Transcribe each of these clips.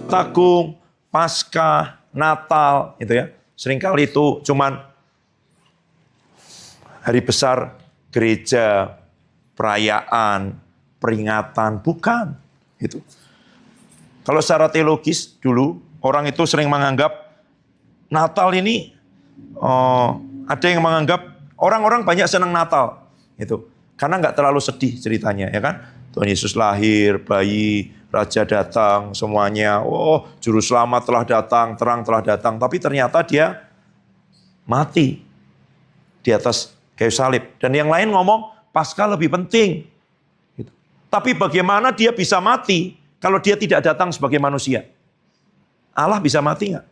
Tagung, Paskah, Natal, itu ya. Seringkali itu cuman hari besar gereja, perayaan, peringatan, bukan. Itu. Kalau secara teologis dulu orang itu sering menganggap Natal ini ada yang menganggap orang-orang banyak senang Natal, itu karena nggak terlalu sedih ceritanya, ya kan? Tuhan Yesus lahir, bayi, raja datang, semuanya, juru selamat telah datang, terang telah datang, tapi ternyata dia mati di atas kayu salib. Dan yang lain ngomong Paskah lebih penting. Gitu. Tapi bagaimana dia bisa mati kalau dia tidak datang sebagai manusia? Allah bisa mati nggak?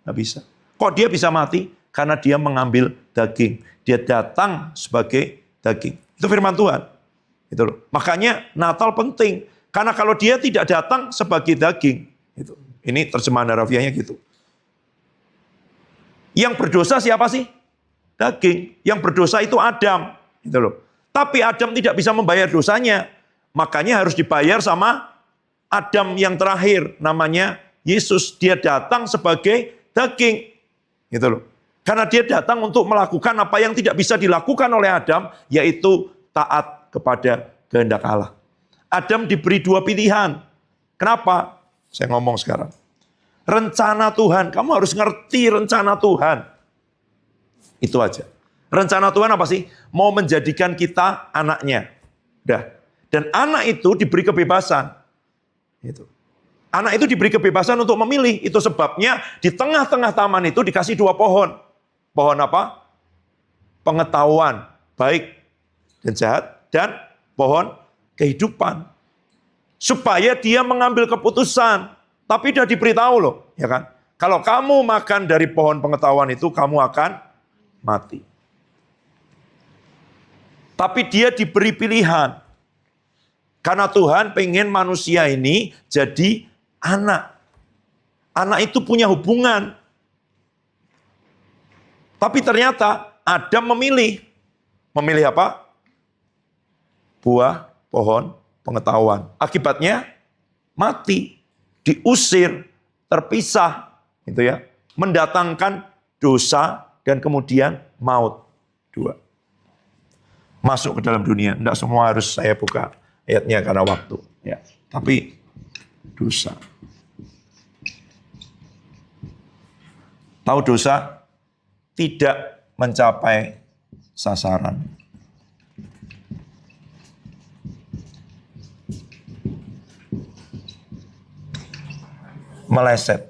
Nggak bisa. Kok dia bisa mati? Karena dia mengambil daging. Dia datang sebagai daging. Itu firman Tuhan. Itu loh. Makanya Natal penting. Karena kalau dia tidak datang sebagai daging. Itu. Ini terjemahan harafiahnya gitu. Yang berdosa siapa sih? Daging. Yang berdosa itu Adam. Gitu loh. Tapi Adam tidak bisa membayar dosanya. Makanya harus dibayar sama Adam yang terakhir. Namanya Yesus. Dia datang sebagai daging. Gitu loh. Karena dia datang untuk melakukan apa yang tidak bisa dilakukan oleh Adam, yaitu taat kepada kehendak Allah. Adam diberi dua pilihan. Kenapa? Saya ngomong sekarang. Rencana Tuhan, kamu harus ngerti rencana Tuhan. Itu aja. Rencana Tuhan apa sih? Mau menjadikan kita anaknya. Dah. Dan anak itu diberi kebebasan. Itu. Anak itu diberi kebebasan untuk memilih. Itu sebabnya di tengah-tengah taman itu dikasih dua pohon. Pohon apa? Pengetahuan baik dan jahat, dan pohon kehidupan. Supaya dia mengambil keputusan. Tapi sudah diberitahu loh, ya kan? Kalau kamu makan dari pohon pengetahuan itu, kamu akan mati. Tapi dia diberi pilihan. Karena Tuhan pengen manusia ini jadi anak. Anak itu punya hubungan. Tapi ternyata Adam memilih. Memilih apa? Buah pohon pengetahuan. Akibatnya mati, diusir, terpisah, gitu ya. Mendatangkan dosa dan kemudian maut. Dua. Masuk ke dalam dunia. Tidak semua harus saya buka ayatnya karena waktu, ya. Tapi dosa. Tahu dosa tidak mencapai sasaran. Meleset.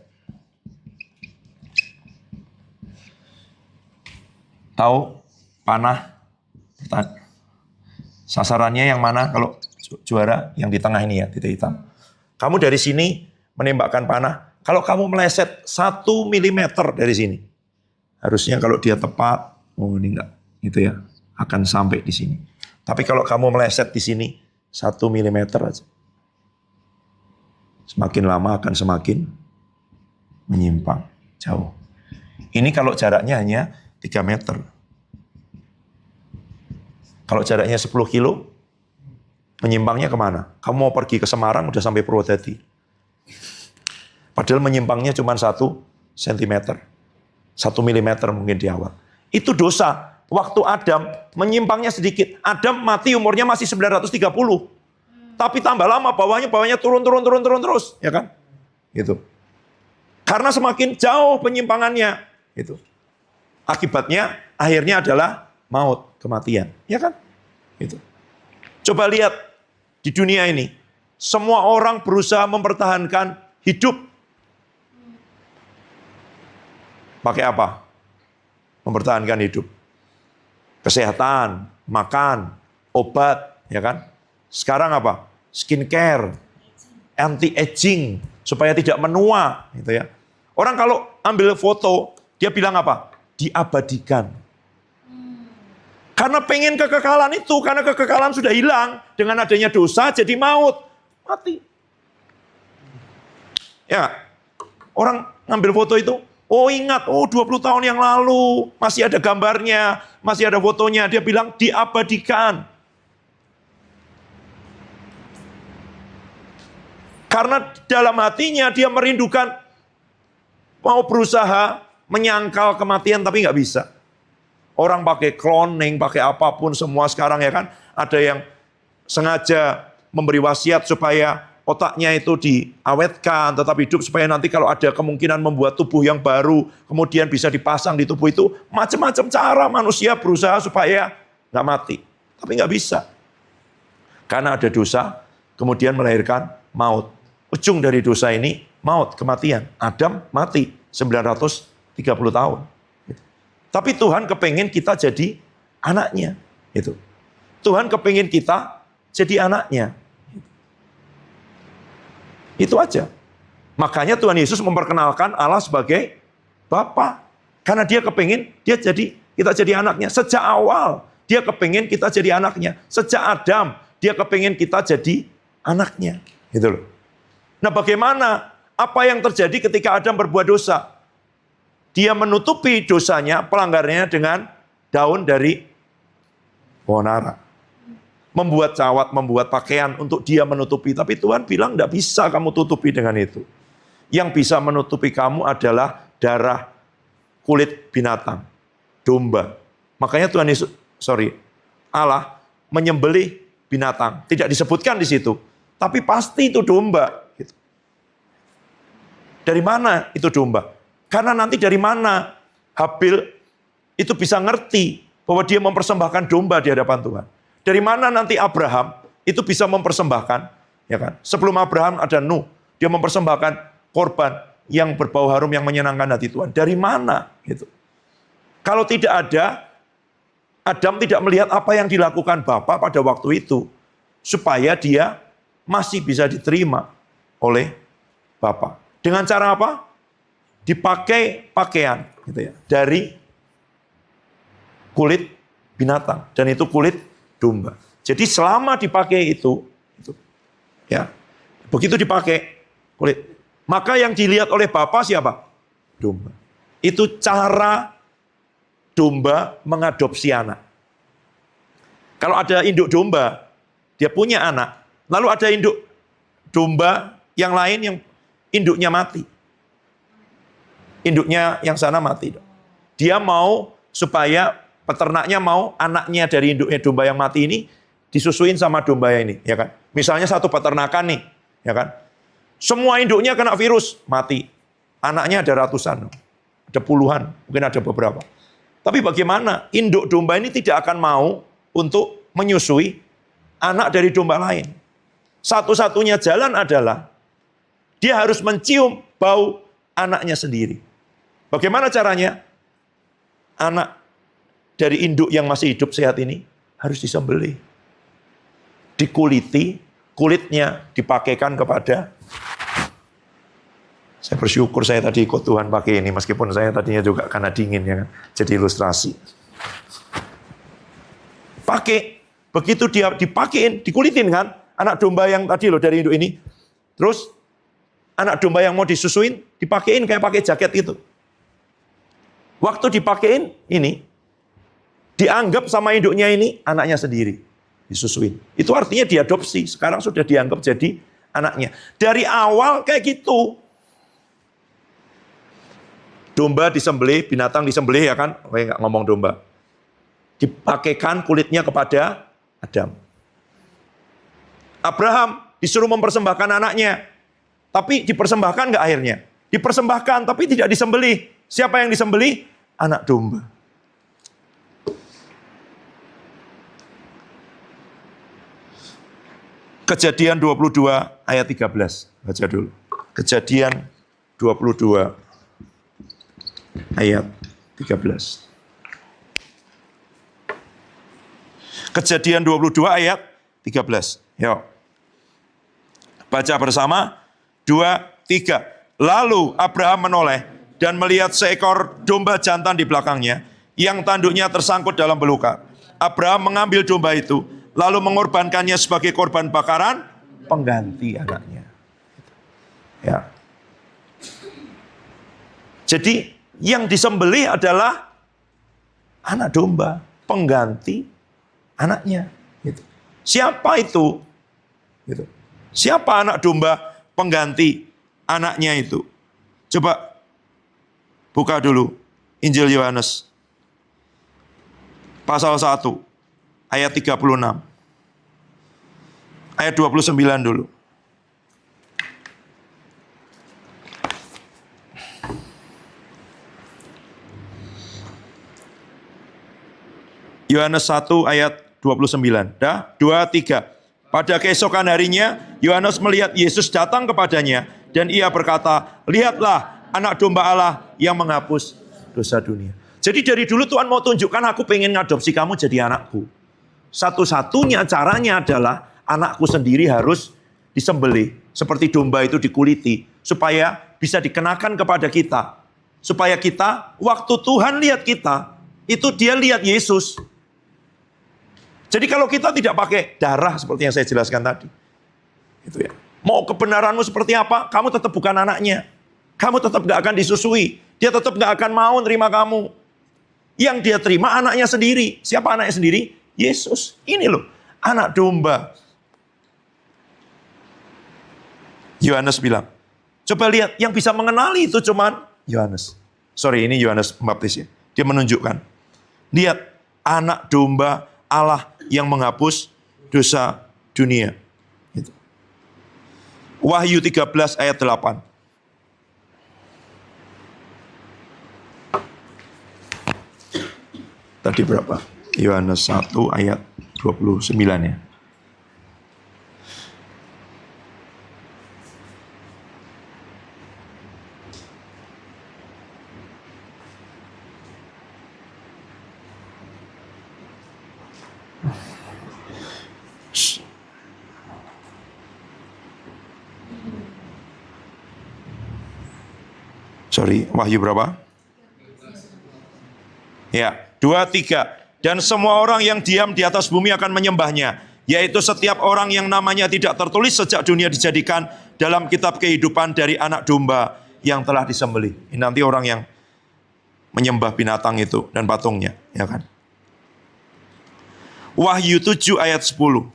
Tahu panah? Sasarannya yang mana kalau juara? Yang di tengah ini ya, titik hitam. Kamu dari sini menembakkan panah. Kalau kamu meleset 1 milimeter dari sini, harusnya kalau dia tepat, ini enggak, gitu ya, akan sampai di sini. Tapi kalau kamu meleset di sini 1 milimeter aja, semakin lama akan semakin menyimpang jauh. Ini kalau jaraknya hanya 3 meter. Kalau jaraknya 10 kilo, menyimpangnya kemana? Kamu mau pergi ke Semarang, udah sampai Purwodadi. Padahal menyimpangnya cuma 1 sentimeter. 1 milimeter mungkin di awal. Itu dosa. Waktu Adam menyimpangnya sedikit. Adam mati umurnya masih 930. Tapi tambah lama bawahnya turun terus, ya kan? Gitu. Karena semakin jauh penyimpangannya, gitu. Akibatnya akhirnya adalah maut, kematian, ya kan? Gitu. Coba lihat di dunia ini, semua orang berusaha mempertahankan hidup. Pakai apa? Mempertahankan hidup. Kesehatan, makan, obat, ya kan? Sekarang apa? Skincare, anti-aging, supaya tidak menua, gitu ya. Orang kalau ambil foto, dia bilang apa? Diabadikan. Karena pengen kekekalan itu, karena kekekalan sudah hilang, dengan adanya dosa jadi maut, mati. Ya, orang ngambil foto itu, oh ingat, 20 tahun yang lalu, masih ada gambarnya, masih ada fotonya. Dia bilang diabadikan. Karena dalam hatinya dia merindukan, mau berusaha menyangkal kematian tapi nggak bisa. Orang pakai cloning, pakai apapun semua sekarang ya kan. Ada yang sengaja memberi wasiat supaya otaknya itu diawetkan, tetap hidup supaya nanti kalau ada kemungkinan membuat tubuh yang baru, kemudian bisa dipasang di tubuh itu. Macam-macam cara manusia berusaha supaya nggak mati. Tapi nggak bisa. Karena ada dosa, kemudian melahirkan maut. Ujung dari dosa ini, maut, kematian. Adam mati 930 tahun. Tapi Tuhan kepengen kita jadi anaknya. Tuhan kepengen kita jadi anaknya. Itu aja. Makanya Tuhan Yesus memperkenalkan Allah sebagai Bapa. Karena dia kepengen kita jadi anaknya. Sejak awal dia kepengen kita jadi anaknya. Sejak Adam dia kepengen kita jadi anaknya. Gitu loh. Nah bagaimana? Apa yang terjadi ketika Adam berbuat dosa? Dia menutupi dosanya, pelanggarannya dengan daun dari pohon ara. Membuat cawat, membuat pakaian untuk dia menutupi. Tapi Tuhan bilang, tidak bisa kamu tutupi dengan itu. Yang bisa menutupi kamu adalah darah kulit binatang, domba. Makanya Allah menyembelih binatang. Tidak disebutkan di situ. Tapi pasti itu domba. Dari mana itu domba? Karena nanti dari mana Habil itu bisa ngerti bahwa dia mempersembahkan domba di hadapan Tuhan. Dari mana nanti Abraham itu bisa mempersembahkan, ya kan? Sebelum Abraham ada Nuh, dia mempersembahkan korban yang berbau harum yang menyenangkan hati Tuhan. Dari mana? Gitu. Kalau tidak ada, Adam tidak melihat apa yang dilakukan Bapa pada waktu itu, supaya dia masih bisa diterima oleh Bapa. Dengan cara apa? Dipakai pakaian, gitu ya, dari kulit binatang, dan itu kulit domba. Jadi selama dipakai itu ya, begitu dipakai kulit, maka yang dilihat oleh Bapa siapa? Domba. Itu cara domba mengadopsi anak. Kalau ada induk domba, dia punya anak, lalu ada induk domba yang lain yang induknya mati. Induknya yang sana mati. Dia mau supaya peternaknya mau anaknya dari induknya domba yang mati ini disusuin sama domba ini, ya kan? Misalnya satu peternakan nih, ya kan? Semua induknya kena virus, mati. Anaknya ada ratusan, ada puluhan, mungkin ada beberapa. Tapi bagaimana? Induk domba ini tidak akan mau untuk menyusui anak dari domba lain. Satu-satunya jalan adalah dia harus mencium bau anaknya sendiri. Bagaimana caranya? Anak dari induk yang masih hidup sehat ini harus disembelih. Dikuliti, kulitnya dipakaikan kepada. Saya bersyukur saya tadi ikut Tuhan pakai ini, meskipun saya tadinya juga karena dingin ya kan. Jadi ilustrasi. Pakai, begitu dia dipakein, dikulitin kan, anak domba yang tadi loh dari induk ini. Terus anak domba yang mau disusuin, dipakein kayak pakai jaket gitu. Waktu dipakein ini, dianggap sama induknya ini anaknya sendiri, disusuin. Itu artinya diadopsi, sekarang sudah dianggap jadi anaknya. Dari awal kayak gitu. Domba disembelih, binatang disembelih ya kan, oke nggak ngomong domba. Dipakaikan kulitnya kepada Adam. Abraham disuruh mempersembahkan anaknya, tapi dipersembahkan nggak akhirnya? Dipersembahkan, tapi tidak disembelih. Siapa yang disembelih? Anak domba. Kejadian 22 ayat 13. Baca dulu. Kejadian 22 ayat 13. Kejadian 22 ayat 13. Yuk. Baca bersama. 2, 3. Lalu Abraham menoleh dan melihat seekor domba jantan di belakangnya yang tanduknya tersangkut dalam belukar. Abraham mengambil domba itu lalu mengorbankannya sebagai korban bakaran pengganti anaknya. Ya. Jadi yang disembelih adalah anak domba, pengganti anaknya. Gitu. Siapa itu? Gitu. Siapa anak domba pengganti anaknya itu. Coba buka dulu Injil Yohanes pasal 1 ayat 36. Ayat 29 dulu. Yohanes 1 ayat 29. Dah, 2, 3. Pada keesokan harinya, Yohanes melihat Yesus datang kepadanya, dan ia berkata, lihatlah anak domba Allah yang menghapus dosa dunia. Jadi dari dulu Tuhan mau tunjukkan, aku pengen ngadopsi kamu jadi anakku. Satu-satunya caranya adalah anakku sendiri harus disembelih. Seperti domba itu dikuliti, supaya bisa dikenakan kepada kita. Supaya kita, waktu Tuhan lihat kita, itu dia lihat Yesus. Jadi kalau kita tidak pakai darah seperti yang saya jelaskan tadi. Itu ya. Mau kebenaranmu seperti apa, kamu tetap bukan anaknya. Kamu tetap gak akan disusui. Dia tetap gak akan mau nerima kamu. Yang dia terima anaknya sendiri. Siapa anaknya sendiri? Yesus. Ini loh, anak domba. Yohanes bilang, coba lihat, yang bisa mengenali itu cuman Yohanes. Sorry, ini Yohanes Pembaptis ya. Dia menunjukkan. Lihat, anak domba Allah yang menghapus dosa dunia. Gitu. Wahyu 13 ayat 8. Tadi berapa? Yohanes 1 ayat 29 ya. Sorry, Wahyu berapa? Ya, 2, 3. Dan semua orang yang diam di atas bumi akan menyembahnya, yaitu setiap orang yang namanya tidak tertulis sejak dunia dijadikan dalam kitab kehidupan dari anak domba yang telah disembelih. Ini nanti orang yang menyembah binatang itu dan patungnya, ya kan? Wahyu 7 ayat 10.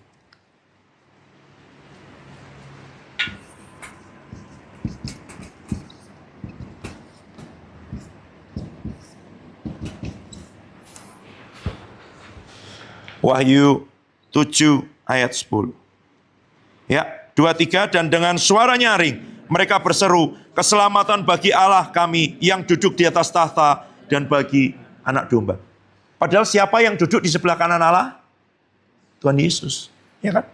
Wahyu 7 ayat 10. Ya, 2, 3. Dan dengan suara nyaring mereka berseru, keselamatan bagi Allah kami yang duduk di atas tahta dan bagi anak domba. Padahal siapa yang duduk di sebelah kanan Allah? Tuhan Yesus, ya kan?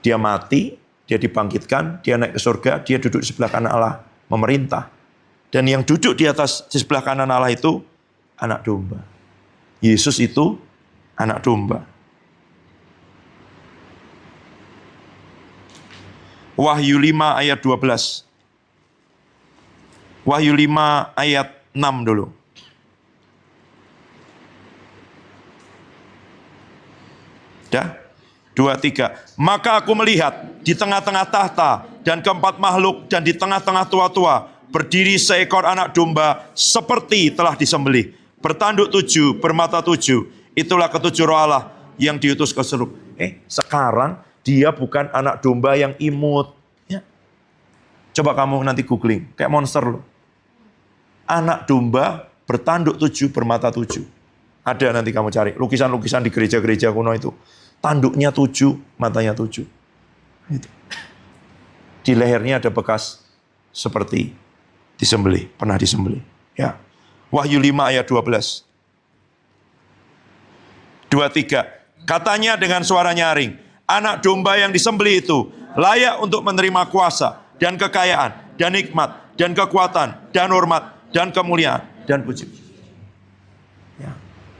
Dia mati, dia dibangkitkan, dia naik ke surga, dia duduk di sebelah kanan Allah, memerintah. Dan yang duduk di sebelah kanan Allah itu anak domba. Yesus itu anak domba. Wahyu 5 ayat 12. Wahyu 5 ayat 6 dulu. Dah? 2, 3. Maka aku melihat di tengah-tengah tahta dan keempat makhluk dan di tengah-tengah tua-tua berdiri seekor anak domba seperti telah disembelih. Bertanduk 7, bermata 7. Itulah ketujuh roh Allah yang diutus ke seluruh. Sekarang dia bukan anak domba yang imut. Ya. Coba kamu nanti googling, kayak monster loh. Anak domba bertanduk 7, bermata 7. Ada nanti kamu cari, lukisan-lukisan di gereja-gereja kuno itu. Tanduknya 7, matanya 7. Itu. Di lehernya ada bekas seperti disembelih, pernah disembelih. Ya. Wahyu 5 ayat 12. 2, 3. Katanya dengan suara nyaring, anak domba yang disembelih itu layak untuk menerima kuasa dan kekayaan dan nikmat dan kekuatan dan hormat dan kemuliaan dan puji. Ya.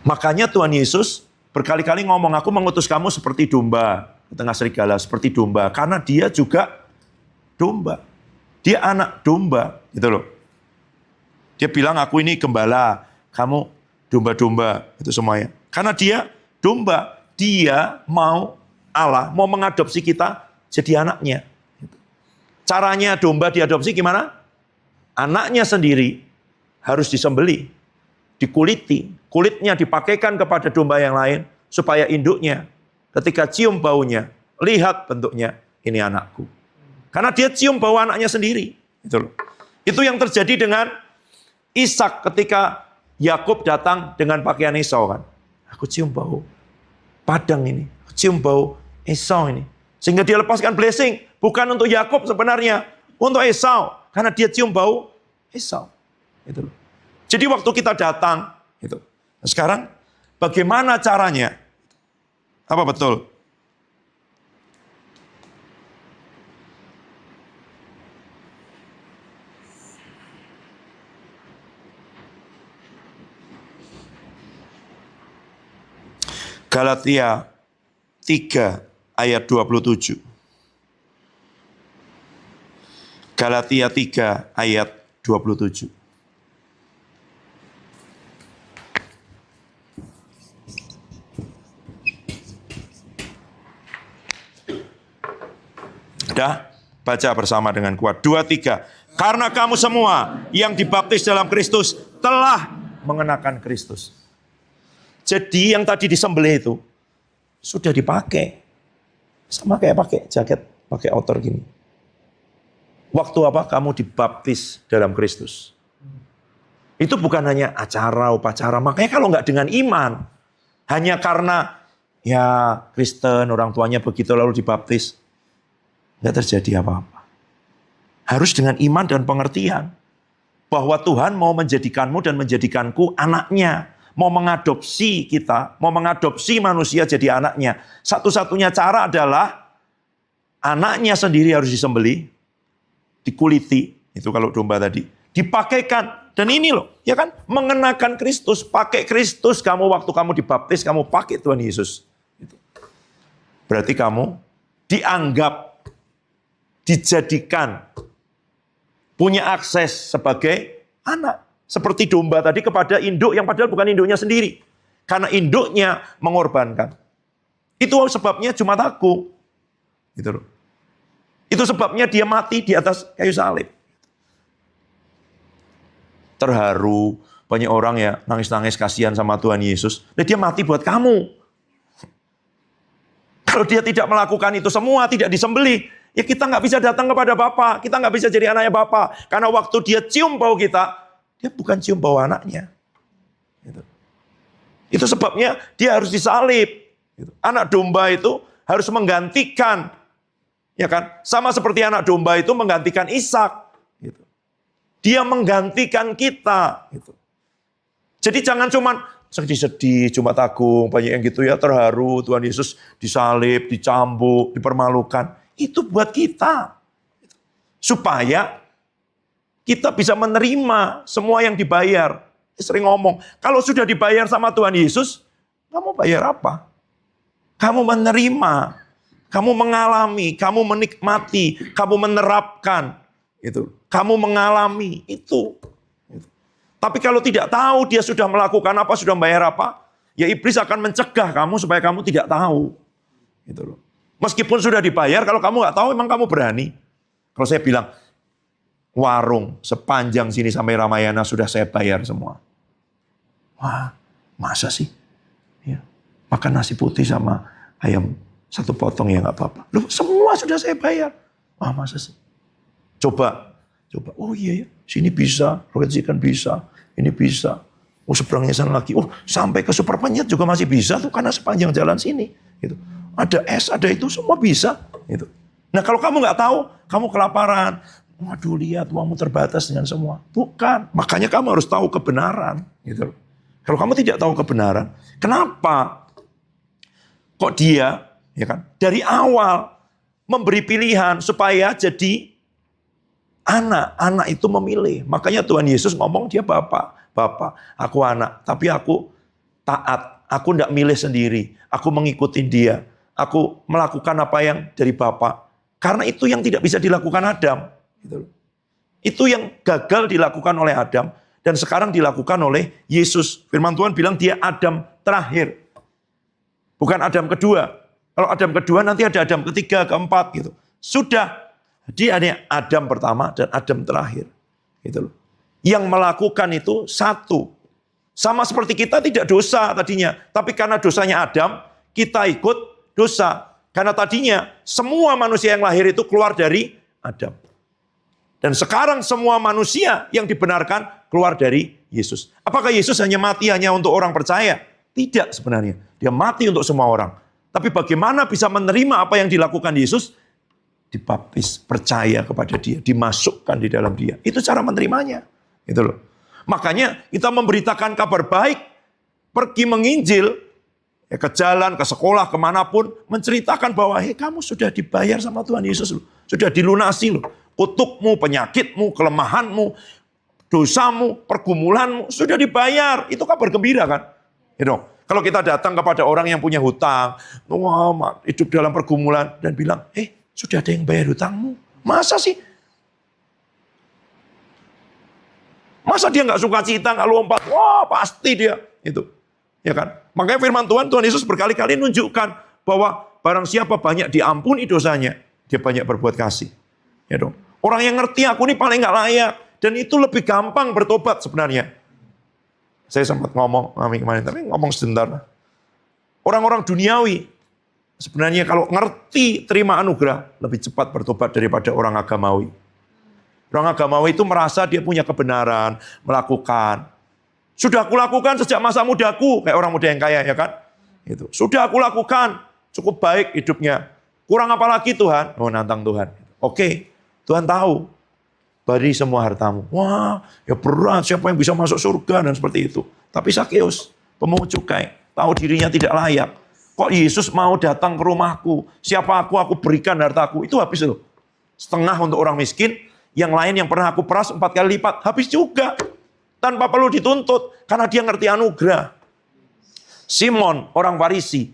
Makanya Tuhan Yesus berkali-kali ngomong, aku mengutus kamu seperti domba di tengah serigala, seperti domba, karena dia juga domba. Dia anak domba, gitu loh. Dia bilang, aku ini gembala, kamu domba-domba, itu semuanya. Karena dia domba, dia mau Allah, mau mengadopsi kita jadi anaknya. Caranya domba diadopsi gimana? Anaknya sendiri harus disembelih, dikuliti, kulitnya dipakaikan kepada domba yang lain, supaya induknya ketika cium baunya, lihat bentuknya, ini anakku. Karena dia cium bau anaknya sendiri. Itu yang terjadi dengan Ishak ketika Yakub datang dengan pakaian Esau kan. Aku cium bau padang ini. Aku cium bau Esau ini. Sehingga dia lepaskan blessing. Bukan untuk Yakub sebenarnya. Untuk Esau. Karena dia cium bau Esau. Jadi waktu kita datang. Nah, sekarang bagaimana caranya? Apa betul? Galatia 3 ayat 27. Galatia 3 ayat 27. Sudah? Baca bersama dengan kuat. 2, 3. Karena kamu semua yang dibaptis dalam Kristus telah mengenakan Kristus. Jadi yang tadi disembelih itu sudah dipakai. Sama kayak pakai jaket, pakai outer gini. Waktu apa? Kamu dibaptis dalam Kristus. Itu bukan hanya acara, upacara. Makanya kalau nggak dengan iman, hanya karena ya Kristen, orang tuanya begitu lalu dibaptis, nggak terjadi apa-apa. Harus dengan iman dan pengertian bahwa Tuhan mau menjadikanmu dan menjadikanku anaknya. Mau mengadopsi kita, mau mengadopsi manusia jadi anaknya. Satu-satunya cara adalah anaknya sendiri harus disembelih, dikuliti, itu kalau domba tadi, dipakaikan. Dan ini loh, ya kan, mengenakan Kristus, pakai Kristus. Kamu waktu kamu dibaptis, kamu pakai Tuhan Yesus. Berarti kamu dianggap, dijadikan, punya akses sebagai anak. Seperti domba tadi kepada induk yang padahal bukan induknya sendiri. Karena induknya mengorbankan. Itu sebabnya Jumat Agung. Gitu loh. Itu sebabnya dia mati di atas kayu salib. Terharu. Banyak orang ya nangis-nangis kasihan sama Tuhan Yesus. Dan dia mati buat kamu. Kalau dia tidak melakukan itu semua, tidak disembelih, ya kita nggak bisa datang kepada Bapa. Kita nggak bisa jadi anaknya Bapa. Karena waktu dia cium bau kita, dia bukan cium bau anaknya. Itu sebabnya dia harus disalib. Anak domba itu harus menggantikan. Ya kan? Sama seperti anak domba itu menggantikan Ishak. Dia menggantikan kita. Jadi jangan cuman sedih-sedih, Jumat Agung, banyak yang gitu ya, terharu, Tuhan Yesus disalib, dicambuk, dipermalukan. Itu buat kita. Supaya kita bisa menerima semua yang dibayar. Sering ngomong, kalau sudah dibayar sama Tuhan Yesus, kamu bayar apa? Kamu menerima, kamu mengalami, kamu menikmati, kamu menerapkan. Kamu mengalami itu. Tapi kalau tidak tahu dia sudah melakukan apa, sudah membayar apa, ya iblis akan mencegah kamu supaya kamu tidak tahu. Meskipun sudah dibayar, kalau kamu nggak tahu, emang kamu berani. Kalau saya bilang, warung sepanjang sini sampai Ramayana sudah saya bayar semua. Wah, masa sih? Ya, makan nasi putih sama ayam 1 potong ya nggak apa-apa. Loh, semua sudah saya bayar. Wah, masa sih? Coba. Oh iya ya, sini bisa, roket chicken bisa, ini bisa. Oh seberangnya sana lagi. Oh sampai ke Super Penyet juga masih bisa tuh karena sepanjang jalan sini. Ada es, ada itu semua bisa. Nah kalau kamu nggak tahu, kamu kelaparan. Waduh lihat uangmu terbatas dengan semua. Bukan. Makanya kamu harus tahu kebenaran. Kalau kamu tidak tahu kebenaran, kenapa kok dia ya kan dari awal memberi pilihan supaya jadi anak itu memilih. Makanya Tuhan Yesus ngomong dia Bapa, aku anak, tapi aku taat. Aku tidak milih sendiri. Aku mengikuti dia. Aku melakukan apa yang dari Bapa. Karena itu yang tidak bisa dilakukan Adam. Itu yang gagal dilakukan oleh Adam dan sekarang dilakukan oleh Yesus. Firman Tuhan bilang dia Adam terakhir. Bukan Adam kedua. Kalau Adam kedua nanti ada Adam ketiga, keempat gitu. Sudah. Dia ada Adam pertama dan Adam terakhir. Yang melakukan itu satu. Sama seperti kita tidak dosa tadinya. Tapi karena dosanya Adam, kita ikut dosa. Karena tadinya semua manusia yang lahir itu keluar dari Adam. Dan sekarang semua manusia yang dibenarkan keluar dari Yesus. Apakah Yesus hanya mati hanya untuk orang percaya? Tidak sebenarnya. Dia mati untuk semua orang. Tapi bagaimana bisa menerima apa yang dilakukan Yesus? Dibaptis, percaya kepada dia, dimasukkan di dalam dia. Itu cara menerimanya. Itu loh. Makanya kita memberitakan kabar baik, pergi menginjil, ya ke jalan, ke sekolah, kemanapun, menceritakan bahwa kamu sudah dibayar sama Tuhan Yesus loh. Sudah dilunasi loh. Kutukmu, penyakitmu, kelemahanmu, dosamu, pergumulanmu, sudah dibayar. Itu kabar gembira kan? You know, kalau kita datang kepada orang yang punya hutang, wah, hidup dalam pergumulan, dan bilang, sudah ada yang bayar hutangmu. Masa sih? Masa dia nggak suka cita, nggak lompat? Wah, pasti dia. Itu. Ya kan? Makanya firman Tuhan Yesus berkali-kali nunjukkan bahwa barang siapa banyak diampuni dosanya, dia banyak berbuat kasih. Ya dong. Orang yang ngerti aku ini paling nggak layak. Dan itu lebih gampang bertobat sebenarnya. Saya sempat ngomong kemarin, tapi ngomong sebentar. Orang-orang duniawi, sebenarnya kalau ngerti terima anugerah, lebih cepat bertobat daripada orang agamawi. Orang agamawi itu merasa dia punya kebenaran, melakukan. Sudah aku lakukan sejak masa mudaku, kayak orang muda yang kaya ya kan. Itu. Sudah aku lakukan, cukup baik hidupnya. Kurang apa lagi Tuhan? Oh, nantang Tuhan. Oke, Tuhan tahu. Beri semua hartamu. Wah, ya berat, siapa yang bisa masuk surga dan seperti itu. Tapi Sakeus, pemungut cukai, tahu dirinya tidak layak. Kok Yesus mau datang ke rumahku? Siapa aku berikan hartaku. Itu habis loh. Setengah untuk orang miskin, yang lain yang pernah aku peras 4 kali lipat, habis juga. Tanpa perlu dituntut, karena dia ngerti anugerah. Simon, orang Farisi,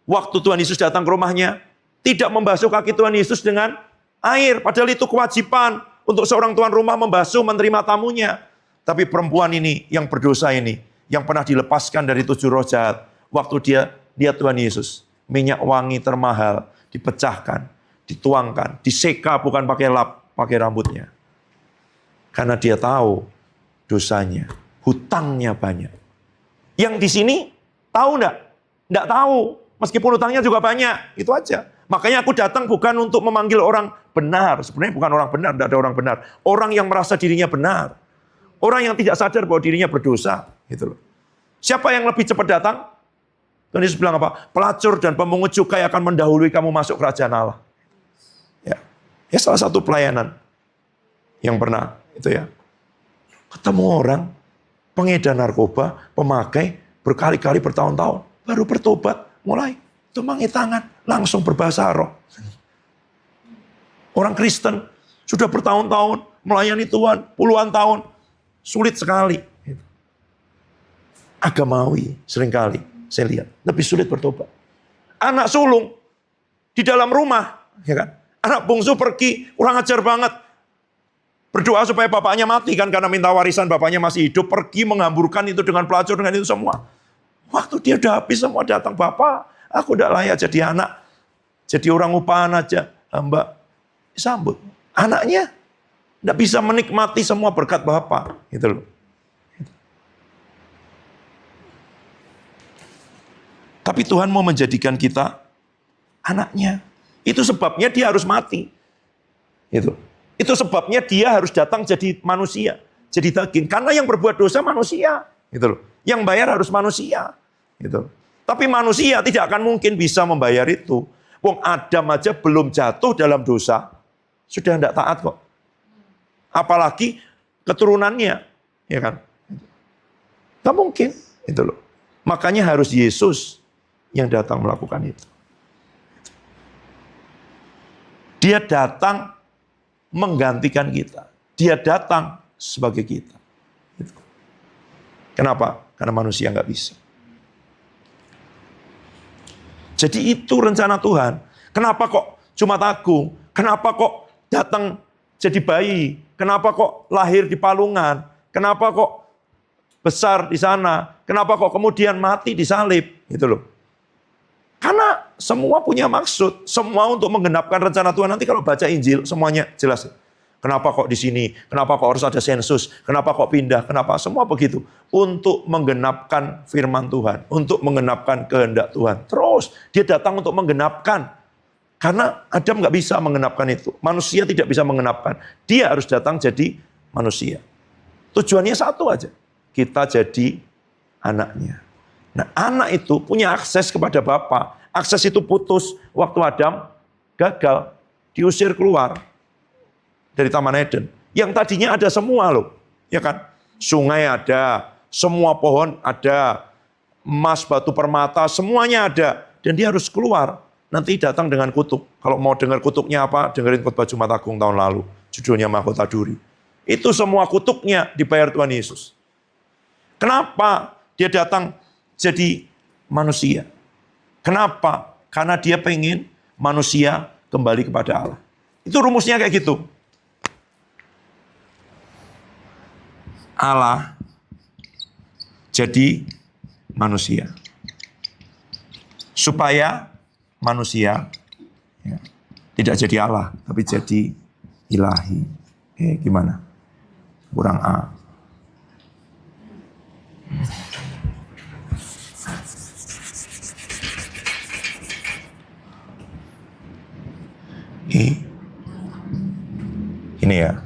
waktu Tuhan Yesus datang ke rumahnya, tidak membasuh kaki Tuhan Yesus dengan air. Padahal itu kewajiban untuk seorang tuan rumah membasuh, menerima tamunya. Tapi perempuan ini, yang berdosa ini, yang pernah dilepaskan dari 7 roh jahat, waktu dia lihat Tuhan Yesus, minyak wangi termahal, dipecahkan, dituangkan, diseka bukan pakai lap, pakai rambutnya. Karena dia tahu dosanya, hutangnya banyak. Yang di sini tahu enggak? Enggak tahu, meskipun hutangnya juga banyak, itu aja. Makanya aku datang bukan untuk memanggil orang benar. Sebenarnya bukan orang benar, enggak ada orang benar. Orang yang merasa dirinya benar. Orang yang tidak sadar bahwa dirinya berdosa. Gitu loh. Siapa yang lebih cepat datang? Tuhan Yesus bilang apa? Pelacur dan pemungut cukai akan mendahului kamu masuk kerajaan Allah. Ya salah satu pelayanan yang pernah itu ya. Ketemu orang pengedar narkoba, pemakai berkali-kali bertahun-tahun, baru bertobat, mulai tumangi tangan, langsung berbahasa roh. Orang Kristen sudah bertahun-tahun melayani Tuhan, puluhan tahun, sulit sekali. Agamawi seringkali saya lihat lebih sulit bertobat. Anak sulung di dalam rumah, ya kan? Anak bungsu pergi, kurang ajar banget. Berdoa supaya bapaknya mati kan karena minta warisan bapaknya masih hidup, pergi menghamburkan itu dengan pelacur dengan itu semua. Waktu dia udah habis semua datang, Bapak, aku udah layak jadi anak. Jadi orang upahan aja, hamba disambut. Anaknya enggak bisa menikmati semua berkat Bapak, gitu loh. Tapi Tuhan mau menjadikan kita anaknya. Itu sebabnya dia harus mati. Itu sebabnya dia harus datang jadi manusia, jadi daging. Karena yang berbuat dosa manusia, gitu loh. Yang bayar harus manusia, gitu. Tapi manusia tidak akan mungkin bisa membayar itu. Wong Adam aja belum jatuh dalam dosa, sudah tidak taat kok. Apalagi keturunannya, ya kan? Tidak mungkin, itu loh. Makanya harus Yesus yang datang melakukan itu. Dia datang menggantikan kita. Dia datang sebagai kita. Kenapa? Karena manusia nggak bisa. Jadi itu rencana Tuhan. Kenapa kok Jumat Agung? Kenapa kok datang jadi bayi? Kenapa kok lahir di palungan? Kenapa kok besar di sana? Kenapa kok kemudian mati disalib? Gitu loh. Karena semua punya maksud, semua untuk menggenapkan rencana Tuhan. Nanti kalau baca Injil semuanya jelas. Kenapa kok di sini? Kenapa kok harus ada sensus? Kenapa kok pindah? Kenapa? Semua begitu. Untuk menggenapkan firman Tuhan, untuk menggenapkan kehendak Tuhan. Terus dia datang untuk menggenapkan. Karena Adam nggak bisa mengenapkan itu. Manusia tidak bisa mengenapkan. Dia harus datang jadi manusia. Tujuannya satu aja. Kita jadi anaknya. Nah, anak itu punya akses kepada Bapa. Akses itu putus waktu Adam gagal, diusir keluar dari Taman Eden. Yang tadinya ada semua loh, ya kan? Sungai ada, semua pohon ada, emas, batu permata, semuanya ada. Dan dia harus keluar. Nanti datang dengan kutuk. Kalau mau dengar kutuknya apa, dengerin khotbah Jumat Agung tahun lalu. Judulnya Mahkota Duri. Itu semua kutuknya dibayar Tuhan Yesus. Kenapa dia datang jadi manusia? Kenapa? Karena dia pengen manusia kembali kepada Allah. Itu rumusnya kayak gitu. Allah jadi manusia. Supaya manusia ya, tidak jadi Allah, tapi jadi ilahi. Gimana? Kurang A. Ini ya.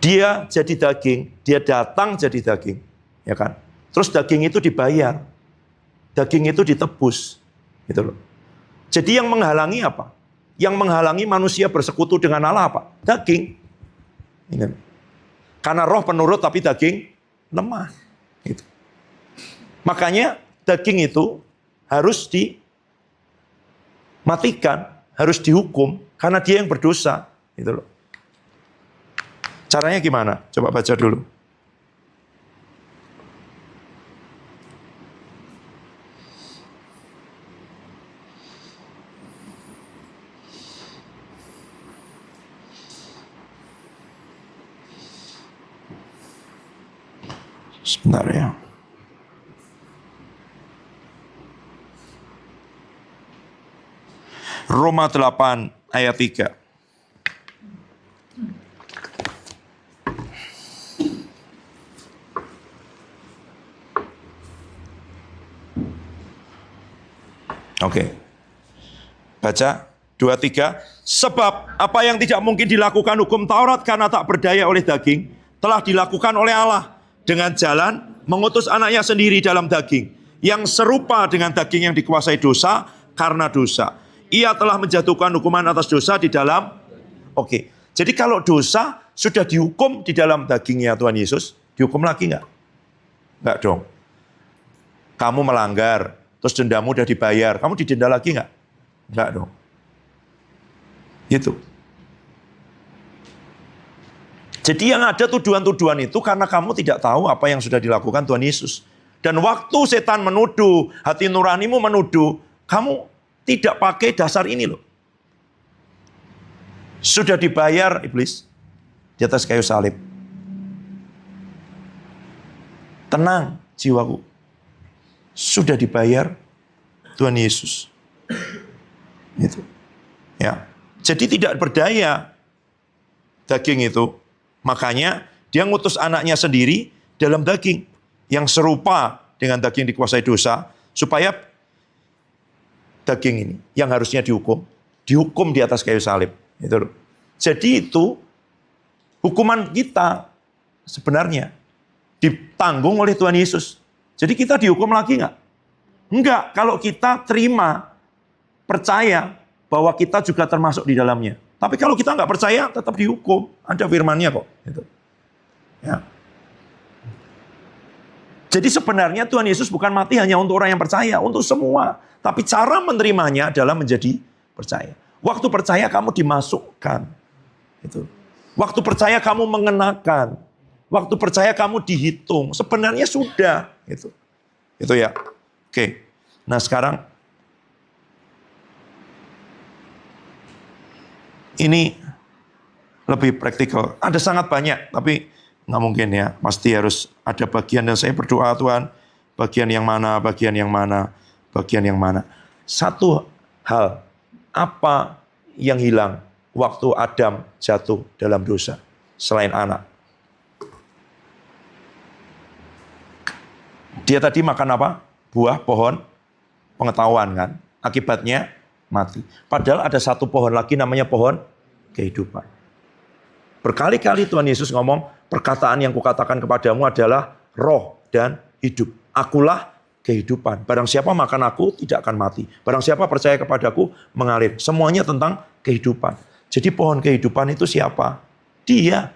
Dia jadi daging, dia datang jadi daging, ya kan? Terus daging itu dibayar, daging itu ditebus, gitu loh. Jadi yang menghalangi apa? Yang menghalangi manusia bersekutu dengan Allah apa? Daging. Ini. Karena roh penurut tapi daging lemah. Gitu. Makanya daging itu harus dimatikan, harus dihukum karena dia yang berdosa, gitu loh. Caranya gimana? Coba baca dulu. Sebentar ya. Roma 8 ayat 3. Oke. Baca 2-3. Sebab apa yang tidak mungkin dilakukan hukum Taurat karena tak berdaya oleh daging, telah dilakukan oleh Allah dengan jalan mengutus anaknya sendiri dalam daging, yang serupa dengan daging yang dikuasai dosa karena dosa. Ia telah menjatuhkan hukuman atas dosa di dalam. Oke. Jadi kalau dosa sudah dihukum di dalam dagingnya Tuhan Yesus, dihukum lagi enggak? Enggak dong. Kamu melanggar, terus dendamu udah dibayar, kamu didenda lagi nggak? Nggak dong. Gitu. Jadi yang ada tuduhan-tuduhan itu karena kamu tidak tahu apa yang sudah dilakukan Tuhan Yesus. Dan waktu setan menuduh, hati nuranimu menuduh, kamu tidak pakai dasar ini loh. Sudah dibayar iblis di atas kayu salib. Tenang jiwaku. Sudah dibayar Tuhan Yesus. Gitu. Ya. Jadi tidak berdaya daging itu. Makanya dia ngutus anaknya sendiri dalam daging yang serupa dengan daging dikuasai dosa supaya daging ini yang harusnya dihukum di atas kayu salib. Gitu loh. Jadi itu hukuman kita sebenarnya ditanggung oleh Tuhan Yesus. Jadi kita dihukum lagi nggak? Enggak, kalau kita terima, percaya bahwa kita juga termasuk di dalamnya. Tapi kalau kita nggak percaya, tetap dihukum. Ada firman-Nya kok. Gitu. Ya. Jadi sebenarnya Tuhan Yesus bukan mati hanya untuk orang yang percaya, untuk semua. Tapi cara menerimanya adalah menjadi percaya. Waktu percaya kamu dimasukkan. Gitu. Waktu percaya kamu mengenakan. Waktu percaya kamu dihitung. Sebenarnya sudah. Gitu. Itu ya. Oke. Nah sekarang. Ini lebih praktikal. Ada sangat banyak. Tapi nggak mungkin ya. Pasti harus ada bagian. Dan saya berdoa Tuhan. Bagian yang mana. Bagian yang mana. Bagian yang mana. Satu hal. Apa yang hilang waktu Adam jatuh dalam dosa. Selain anak. Dia tadi makan apa? Buah pohon pengetahuan kan. Akibatnya mati. Padahal ada satu pohon lagi namanya pohon kehidupan. Berkali-kali Tuhan Yesus ngomong, perkataan yang kukatakan kepadamu adalah roh dan hidup. Akulah kehidupan. Barang siapa makan aku tidak akan mati. Barang siapa percaya kepadaku mengalir. Semuanya tentang kehidupan. Jadi pohon kehidupan itu siapa? Dia.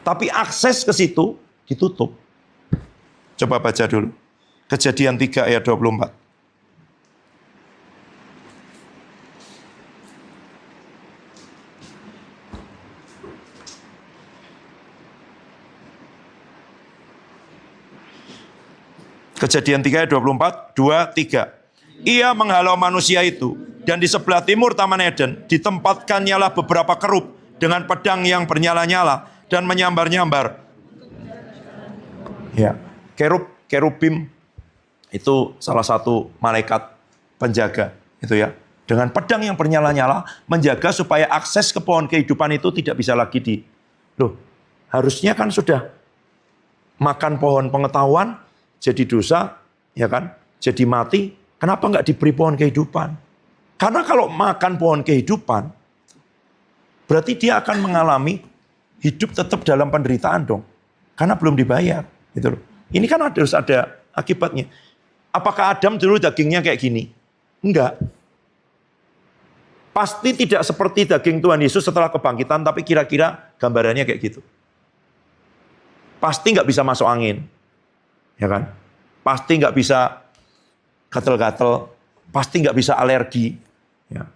Tapi akses ke situ ditutup. Coba baca dulu. Kejadian 3 ayat 24. Kejadian 3 ayat 24, 2, 3. Ia menghalau manusia itu, dan di sebelah timur Taman Eden ditempatkannya beberapa kerub dengan pedang yang bernyala-nyala dan menyambar-nyambar. Ya, kerubim itu salah satu malaikat penjaga, itu ya. Dengan pedang yang bernyala-nyala menjaga supaya akses ke pohon kehidupan itu tidak bisa lagi harusnya kan sudah makan pohon pengetahuan jadi dosa, ya kan? Jadi mati. Kenapa nggak diberi pohon kehidupan? Karena kalau makan pohon kehidupan, berarti dia akan mengalami hidup tetap dalam penderitaan dong. Karena belum dibayar. Gitu loh. Ini kan harus ada akibatnya. Apakah Adam dulu dagingnya kayak gini? Enggak. Pasti tidak seperti daging Tuhan Yesus setelah kebangkitan, tapi kira-kira gambarannya kayak gitu. Pasti nggak bisa masuk angin. Ya kan? Pasti nggak bisa gatel-gatel, pasti nggak bisa alergi, ya.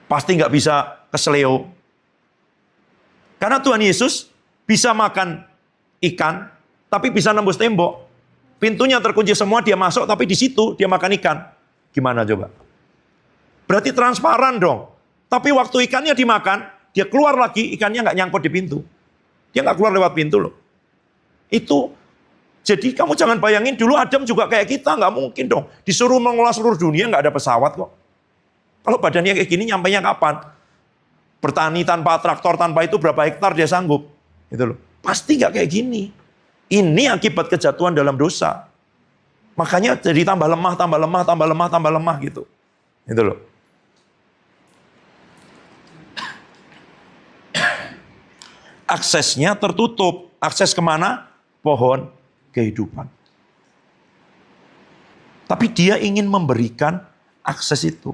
Pasti nggak bisa keseleo. Karena Tuhan Yesus bisa makan ikan, tapi bisa nembus tembok. Pintunya terkunci semua, dia masuk, tapi di situ dia makan ikan. Gimana coba? Berarti transparan dong. Tapi waktu ikannya dimakan, dia keluar lagi, ikannya nggak nyangkut di pintu. Dia nggak keluar lewat pintu loh. Itu. Jadi kamu jangan bayangin dulu Adam juga kayak kita, nggak mungkin dong. Disuruh mengolah seluruh dunia nggak ada pesawat kok. Kalau badannya kayak gini nyampainya kapan? Bertani tanpa traktor, tanpa itu berapa hektar dia sanggup? Gitu loh. Pasti nggak kayak gini. Ini akibat kejatuhan dalam dosa. Makanya jadi tambah lemah, tambah lemah, tambah lemah, tambah lemah gitu. Gitu loh. Aksesnya tertutup. Akses kemana? Pohon kehidupan. Tapi dia ingin memberikan akses itu.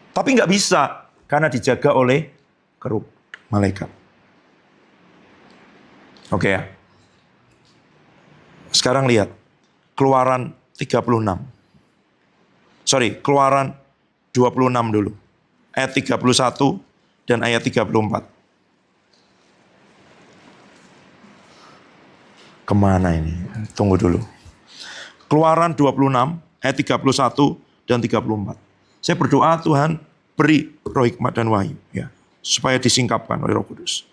Tapi nggak bisa karena dijaga oleh kerub malaikat. Oke ya. Sekarang lihat Keluaran 36. Keluaran 26 dulu. Ayat 31 dan ayat 34. Kemana ini? Tunggu dulu. Keluaran 26, ayat 31 dan 34. Saya berdoa Tuhan beri roh hikmat dan wahyu. Ya, supaya disingkapkan oleh Roh Kudus.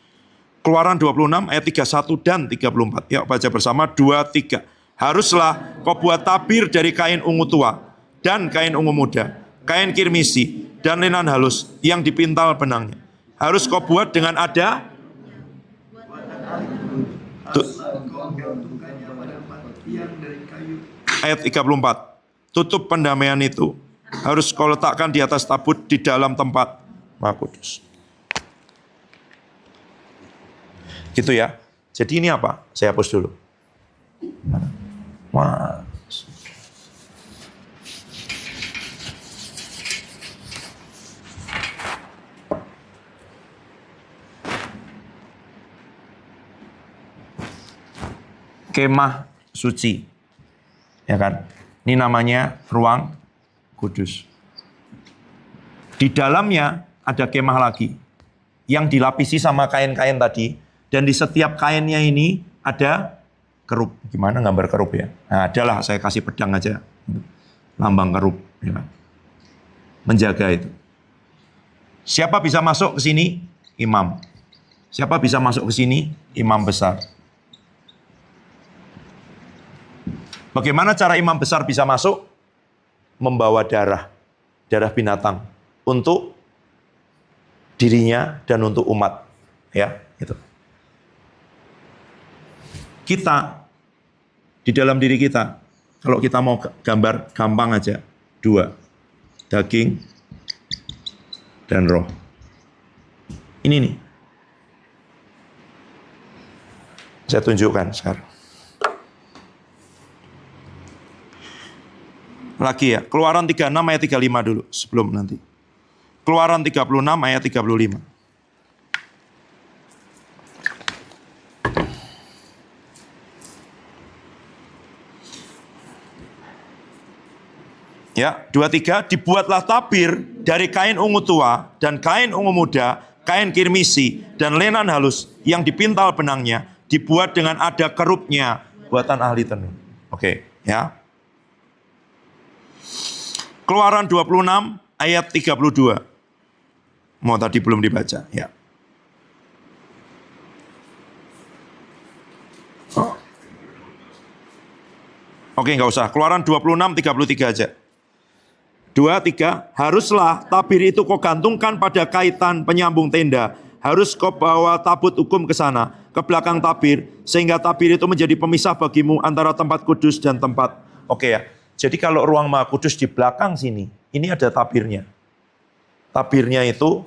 Keluaran 26, ayat 31 dan 34. Yuk baca bersama, 2, 3. Haruslah kau buat tabir dari kain ungu tua dan kain ungu muda, kain kirmisi dan linan halus yang dipintal benangnya. Harus kau buat dengan ada ayat 34. Tutup pendamaian itu harus kau letakkan di atas tabut di dalam tempat Maha Kudus. Gitu ya. Jadi ini apa? Saya hapus dulu. Wah. Kemah suci, ya kan? Ini namanya ruang kudus. Di dalamnya ada kemah lagi, yang dilapisi sama kain-kain tadi, dan di setiap kainnya ini ada kerub. Gimana gambar kerub ya? Nah, adalah saya kasih pedang aja, lambang kerub, ya kan? Menjaga itu. Siapa bisa masuk ke sini? Imam. Siapa bisa masuk ke sini? Imam besar. Bagaimana cara imam besar bisa masuk? Membawa darah binatang untuk dirinya dan untuk umat, ya, gitu. kita, di dalam diri kita, kalau kita mau gambar gampang aja, 2, daging dan roh. Ini nih, saya tunjukkan sekarang. Lagi ya, Keluaran 36 ayat 35 dulu, sebelum nanti. Keluaran 36 ayat 35. Ya, 23, dibuatlah tabir dari kain ungu tua dan kain ungu muda, kain kirmisi dan lenan halus yang dipintal benangnya, dibuat dengan ada kerupnya, buatan ahli tenun. Oke, ya. Keluaran 26 ayat 32. Mau tadi belum dibaca, ya. Oke, enggak usah. Keluaran 26 33 aja. 2, 3, haruslah tabir itu kau gantungkan pada kaitan penyambung tenda. Harus kau bawa tabut hukum ke sana, ke belakang tabir, sehingga tabir itu menjadi pemisah bagimu antara tempat kudus dan tempat. Oke ya, jadi kalau ruang maha kudus di belakang sini, ini ada tabirnya. Tabirnya itu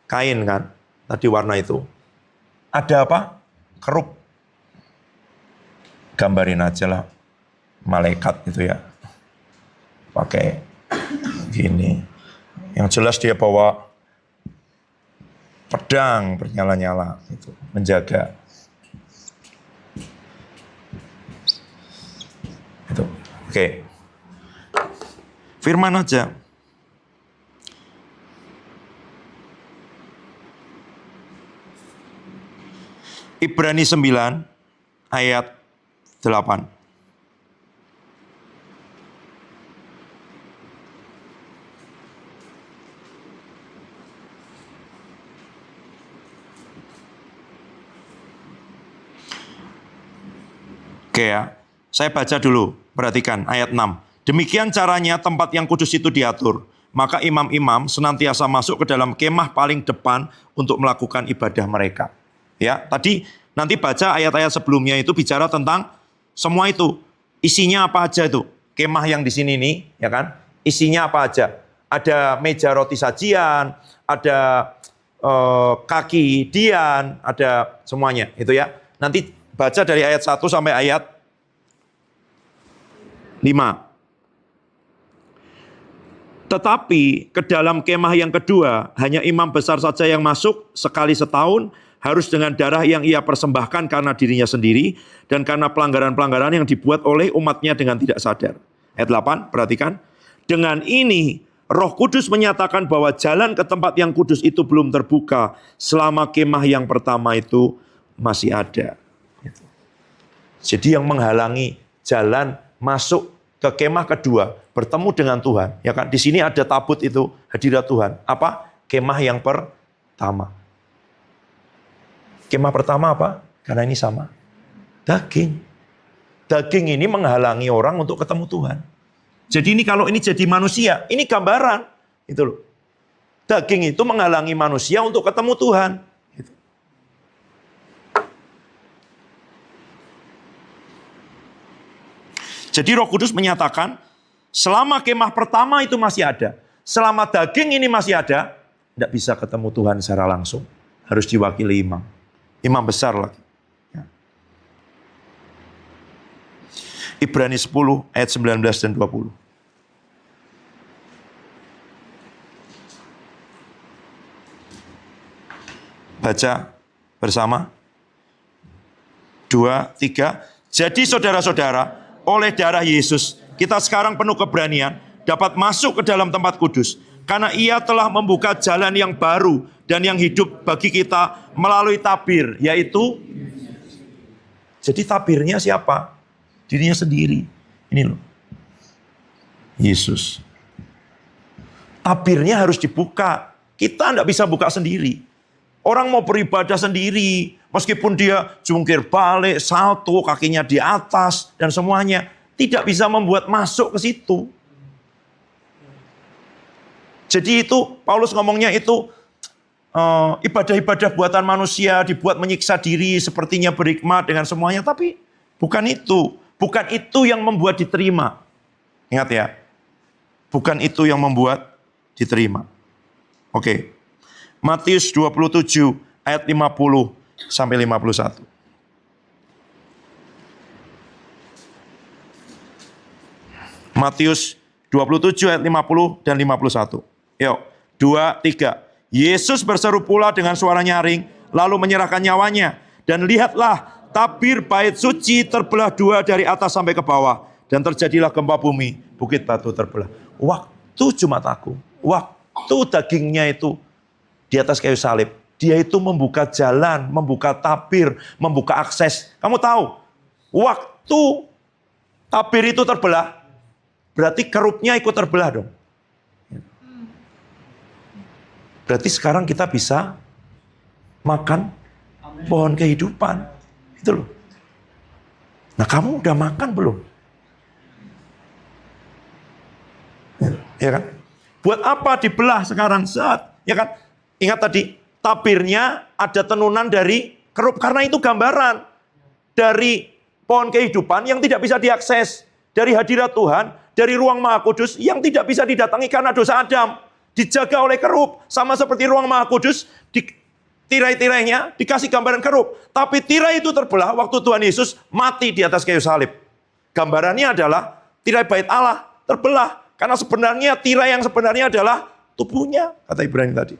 kain kan, tadi warna itu. Ada apa? Kerup. Gambarin aja lah, malaikat gitu ya. Pakai gini. Yang jelas dia bawa pedang bernyala-nyala itu, menjaga. Itu. Oke. Firman aja. Ibrani 9 ayat 8. Oke ya, saya baca dulu, perhatikan ayat 6. Demikian caranya tempat yang kudus itu diatur. Maka imam-imam senantiasa masuk ke dalam kemah paling depan untuk melakukan ibadah mereka. Ya, tadi nanti baca ayat-ayat sebelumnya itu bicara tentang semua itu. Isinya apa aja itu? Kemah yang di sini nih, ya kan? Isinya apa aja? Ada meja roti sajian, ada kaki dian, ada semuanya, itu ya. Nanti baca dari ayat 1 sampai ayat 5. Tetapi ke dalam kemah yang kedua, hanya imam besar saja yang masuk sekali setahun, harus dengan darah yang ia persembahkan karena dirinya sendiri, dan karena pelanggaran-pelanggaran yang dibuat oleh umatnya dengan tidak sadar. Ayat 8, perhatikan. Dengan ini, Roh Kudus menyatakan bahwa jalan ke tempat yang kudus itu belum terbuka selama kemah yang pertama itu masih ada. Jadi yang menghalangi jalan masuk ke kemah kedua, bertemu dengan Tuhan, ya kan? Di sini ada tabut itu, hadirat Tuhan. Apa? Kemah yang pertama. Kemah pertama apa? Karena ini sama. Daging. Daging ini menghalangi orang untuk ketemu Tuhan. Jadi ini kalau ini jadi manusia, ini gambaran. Itu loh. Daging itu menghalangi manusia untuk ketemu Tuhan. Gitu. Jadi Roh Kudus menyatakan, selama kemah pertama itu masih ada, selama daging ini masih ada, tidak bisa ketemu Tuhan secara langsung. Harus diwakili imam. Imam besar lagi. Ya. Ibrani 10 ayat 19 dan 20. Baca bersama. 2, 3. Jadi saudara-saudara, oleh darah Yesus, kita sekarang penuh keberanian, dapat masuk ke dalam tempat kudus. Karena ia telah membuka jalan yang baru dan yang hidup bagi kita melalui tabir, yaitu, jadi tabirnya siapa? Dirinya sendiri. Ini loh, Yesus. Tabirnya harus dibuka. Kita tidak bisa buka sendiri. Orang mau beribadah sendiri, meskipun dia jungkir balik, salto, kakinya di atas, dan semuanya, tidak bisa membuat masuk ke situ. Jadi itu, Paulus ngomongnya itu, ibadah-ibadah buatan manusia, dibuat menyiksa diri, sepertinya berhikmat dengan semuanya, tapi Bukan itu. Bukan itu yang membuat diterima. Ingat ya. Bukan itu yang membuat diterima. Oke. Matius 27 ayat 50 sampai 51. Matius 27 ayat 50 dan 51. Yuk, 2, 3. Yesus berseru pula dengan suara nyaring, lalu menyerahkan nyawanya. Dan lihatlah, tabir bait suci terbelah dua dari atas sampai ke bawah. Dan terjadilah gempa bumi, bukit batu terbelah. Waktu Jumat Agung, waktu dagingnya itu di atas kayu salib, dia itu membuka jalan, membuka tabir, membuka akses. Kamu tahu, waktu tabir itu terbelah, berarti kerupnya ikut terbelah dong. Berarti sekarang kita bisa makan pohon kehidupan. Itu loh. Nah, kamu udah makan belum? Ya kan? Buat apa dibelah sekarang saat? Ya kan? Ingat tadi, tabirnya ada tenunan dari kerup. Karena itu gambaran dari pohon kehidupan yang tidak bisa diakses. Dari hadirat Tuhan, dari ruang Maha Kudus yang tidak bisa didatangi karena dosa Adam. Dijaga oleh kerup. Sama seperti ruang Maha Kudus, di tirai-tirainya dikasih gambaran kerup. Tapi tirai itu terbelah waktu Tuhan Yesus mati di atas kayu salib. Gambarannya adalah tirai bait Allah terbelah. Karena sebenarnya tirai yang sebenarnya adalah tubuhnya, kata Ibrani tadi.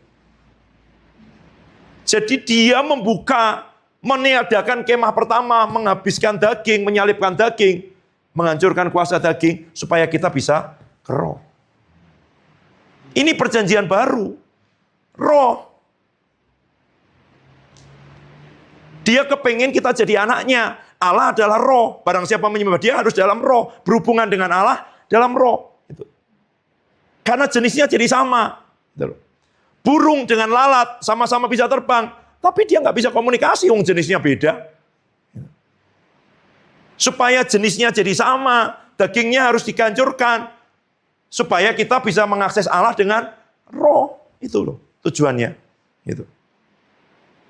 Jadi dia membuka, meniadakan kemah pertama, menghabiskan daging, menyalibkan daging, menghancurkan kuasa daging, supaya kita bisa ke roh. Ini perjanjian baru. Roh. Dia kepengen kita jadi anaknya. Allah adalah roh. Barang siapa menyembah dia harus dalam roh. Berhubungan dengan Allah dalam roh. Karena jenisnya jadi sama. Burung dengan lalat sama-sama bisa terbang. Tapi dia nggak bisa komunikasi, jenisnya beda. Supaya jenisnya jadi sama, dagingnya harus dihancurkan. Supaya kita bisa mengakses Allah dengan roh. Itu loh tujuannya. Gitu.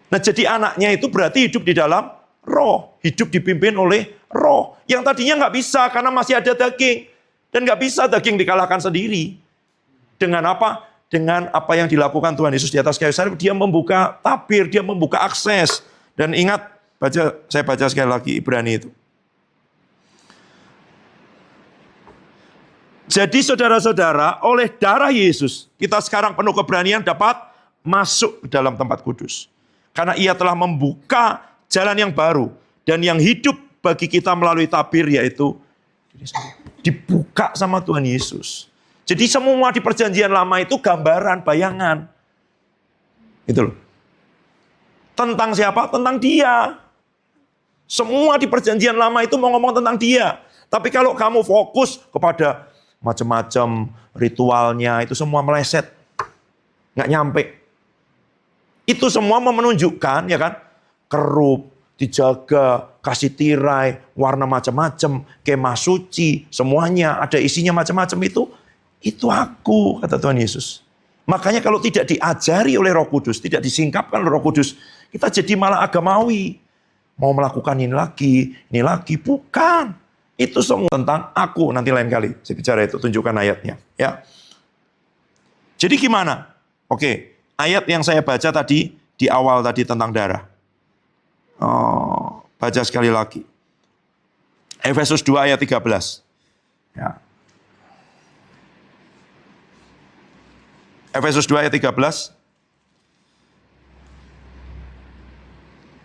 Nah, jadi anaknya itu berarti hidup di dalam roh. Hidup dipimpin oleh roh. Yang tadinya nggak bisa karena masih ada daging. Dan nggak bisa daging dikalahkan sendiri. Dengan apa? Dengan apa yang dilakukan Tuhan Yesus di atas kayu salib. Dia membuka tabir, dia membuka akses. Dan ingat, saya baca sekali lagi Ibrani itu. Jadi saudara-saudara, oleh darah Yesus, kita sekarang penuh keberanian dapat masuk ke dalam tempat kudus. Karena ia telah membuka jalan yang baru. Dan yang hidup bagi kita melalui tabir, yaitu dibuka sama Tuhan Yesus. Jadi semua di perjanjian lama itu gambaran, bayangan. Itu loh. Tentang siapa? Tentang dia. Semua di perjanjian lama itu mau ngomong tentang dia. Tapi kalau kamu fokus kepada macam-macam ritualnya, itu semua meleset. Nggak nyampe. Itu semua menunjukkan, ya kan? Kerup, dijaga, kasih tirai, warna macam-macam, kemah suci, semuanya ada isinya macam-macam itu aku, kata Tuhan Yesus. Makanya kalau tidak diajari oleh Roh Kudus, tidak disingkapkan oleh Roh Kudus, kita jadi malah agamawi. Mau melakukan ini lagi, bukan. Itu semua tentang aku, nanti lain kali saya bicara itu, tunjukkan ayatnya. Ya. Jadi gimana? Oke, ayat yang saya baca tadi, di awal tadi tentang darah. Baca sekali lagi. Efesus 2 ayat 13. Ya. Efesus 2 ayat 13.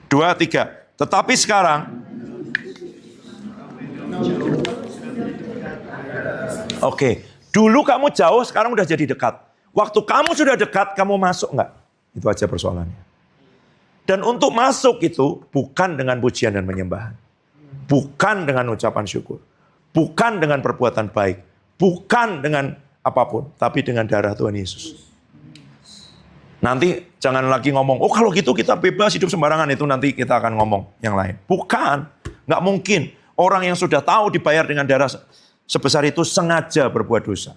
2, 3. Tetapi sekarang, oke, dulu kamu jauh, sekarang udah jadi dekat. Waktu kamu sudah dekat, kamu masuk enggak? Itu aja persoalannya. Dan untuk masuk itu bukan dengan pujian dan penyembahan. Bukan dengan ucapan syukur. Bukan dengan perbuatan baik. Bukan dengan apapun. Tapi dengan darah Tuhan Yesus. Nanti jangan lagi ngomong, oh kalau gitu kita bebas hidup sembarangan. Itu nanti kita akan ngomong yang lain. Bukan. Nggak mungkin. Orang yang sudah tahu dibayar dengan darah sebesar itu sengaja berbuat dosa.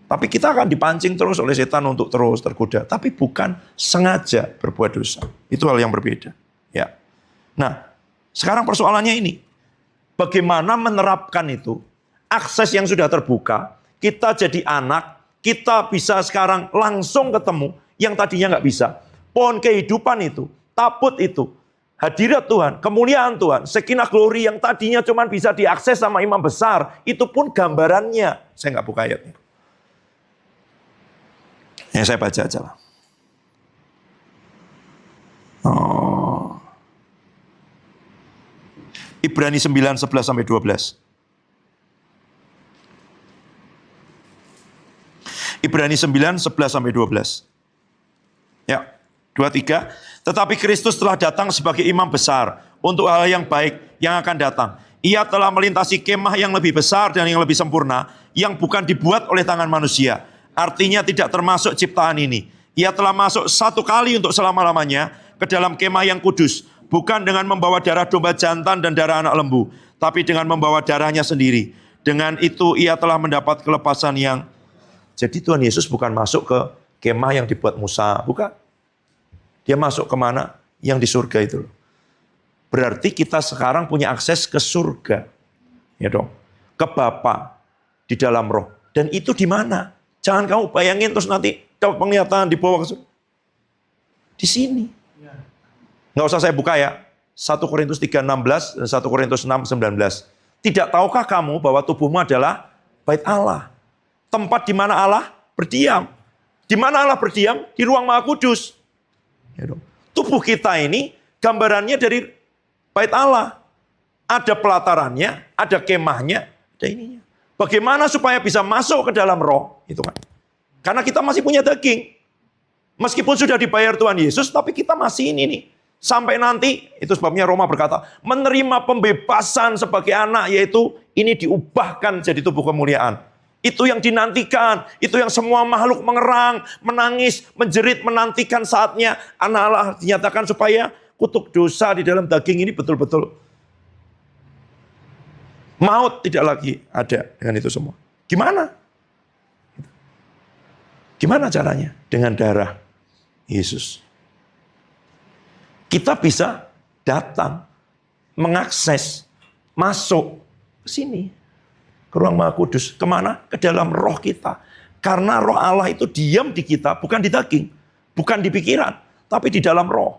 Tapi kita akan dipancing terus oleh setan untuk terus tergoda. Tapi bukan sengaja berbuat dosa. Itu hal yang berbeda. Ya. Nah, sekarang persoalannya ini. bagaimana menerapkan itu. Akses yang sudah terbuka, kita jadi anak, kita bisa sekarang langsung ketemu yang tadinya nggak bisa. Pohon kehidupan itu, tabut itu, hadirat Tuhan, kemuliaan Tuhan, sakinah glory yang tadinya cuma bisa diakses sama imam besar, itu pun gambarannya. Saya nggak buka ayatnya. Ya saya baca aja lah. Ibrani 9, 11-12. Ibrani 9, 11-12. Ya, 23. Tetapi Kristus telah datang sebagai imam besar untuk hal yang baik yang akan datang. Ia telah melintasi kemah yang lebih besar dan yang lebih sempurna, yang bukan dibuat oleh tangan manusia. Artinya tidak termasuk ciptaan ini. Ia telah masuk satu kali untuk selama-lamanya ke dalam kemah yang kudus. Bukan dengan membawa darah domba jantan dan darah anak lembu, tapi dengan membawa darahnya sendiri. Dengan itu ia telah mendapat kelepasan yang... Jadi Tuhan Yesus bukan masuk ke kemah yang dibuat Musa, bukan. Dia masuk kemana? Yang di surga itu. Berarti kita sekarang punya akses ke surga. Ya dong. Ke Bapa di dalam roh. Dan itu di mana? Jangan kamu bayangin terus nanti dapat penglihatan dibawa ke surga. Di sini. Nggak usah saya buka ya. 1 Korintus 3:16 dan 1 Korintus 6:19. Tidak tahukah kamu bahwa tubuhmu adalah bait Allah? Tempat di mana Allah berdiam. Di mana Allah berdiam? Di ruang Maha Kudus. Ya dong. Tubuh kita ini gambarannya dari bait Allah. Ada pelatarannya, ada kemahnya, ada ininya. Bagaimana supaya bisa masuk ke dalam roh? Itu kan. Karena kita masih punya daging. Meskipun sudah dibayar Tuhan Yesus, tapi kita masih ini nih. Sampai nanti, itu sebabnya Roma berkata, menerima pembebasan sebagai anak, yaitu ini diubahkan jadi tubuh kemuliaan. Itu yang dinantikan, itu yang semua makhluk mengerang, menangis, menjerit, menantikan saatnya anak Allah dinyatakan supaya kutuk dosa di dalam daging ini betul-betul maut tidak lagi ada dengan itu semua. Gimana? Gimana caranya? Dengan darah Yesus. Kita bisa datang, mengakses, masuk ke sini. Ke ruang Maha Kudus. Kemana? Ke dalam roh kita. Karena roh Allah itu diam di kita, bukan di daging. Bukan di pikiran, tapi di dalam roh.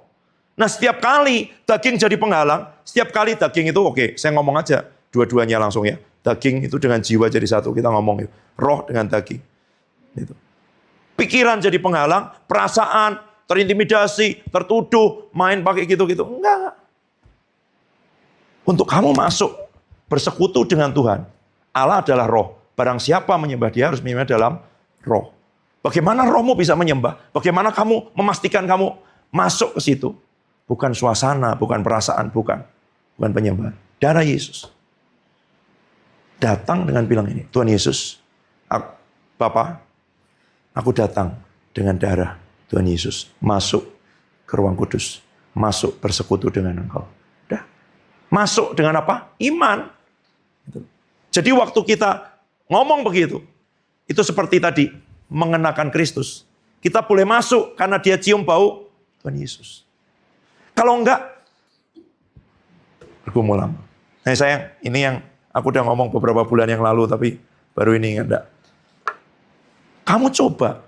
Nah setiap kali daging jadi penghalang, setiap kali daging itu, oke, saya ngomong aja dua-duanya langsung ya. Daging itu dengan jiwa jadi satu, kita ngomong ya. Roh dengan daging. Gitu. Pikiran jadi penghalang, perasaan, terintimidasi, tertuduh, main pakai gitu-gitu. Enggak. Untuk kamu masuk, bersekutu dengan Tuhan. Allah adalah roh. Barang siapa menyembah dia harus menyembah dalam roh. Bagaimana rohmu bisa menyembah? Bagaimana kamu memastikan kamu masuk ke situ? Bukan suasana, bukan perasaan, bukan penyembahan. Darah Yesus. Datang dengan bilang ini, Tuhan Yesus, Bapa, aku datang dengan darah Tuhan Yesus, masuk ke ruang kudus, masuk bersekutu dengan Engkau. Udah. Masuk dengan apa? Iman. Jadi waktu kita ngomong begitu, itu seperti tadi, mengenakan Kristus. Kita boleh masuk karena dia cium bau Tuhan Yesus. Kalau enggak, bergumul lama. Nah sayang, ini yang aku udah ngomong beberapa bulan yang lalu, tapi baru ini enggak. Kamu coba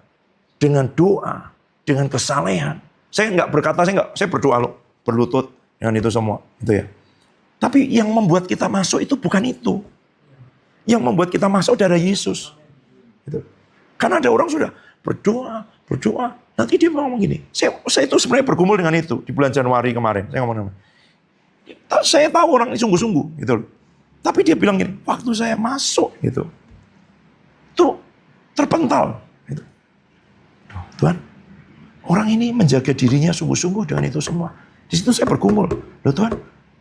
dengan doa, dengan kesalehan. Saya enggak berkata, saya berdoa loh, berlutut dengan itu semua, itu ya. Tapi yang membuat kita masuk itu bukan itu. Yang membuat kita masuk darah Yesus. Gitu. Karena ada orang sudah berdoa. Nanti dia ngomong gini. Saya itu sebenarnya bergumul dengan itu di bulan Januari kemarin. Saya ngomong, saya tahu orang ini sungguh-sungguh, gitu loh. Tapi dia bilang gini, waktu saya masuk, gitu, itu terpental. Gitu. Tuhan, orang ini menjaga dirinya sungguh-sungguh dengan itu semua. Di situ saya bergumul. Loh Tuhan,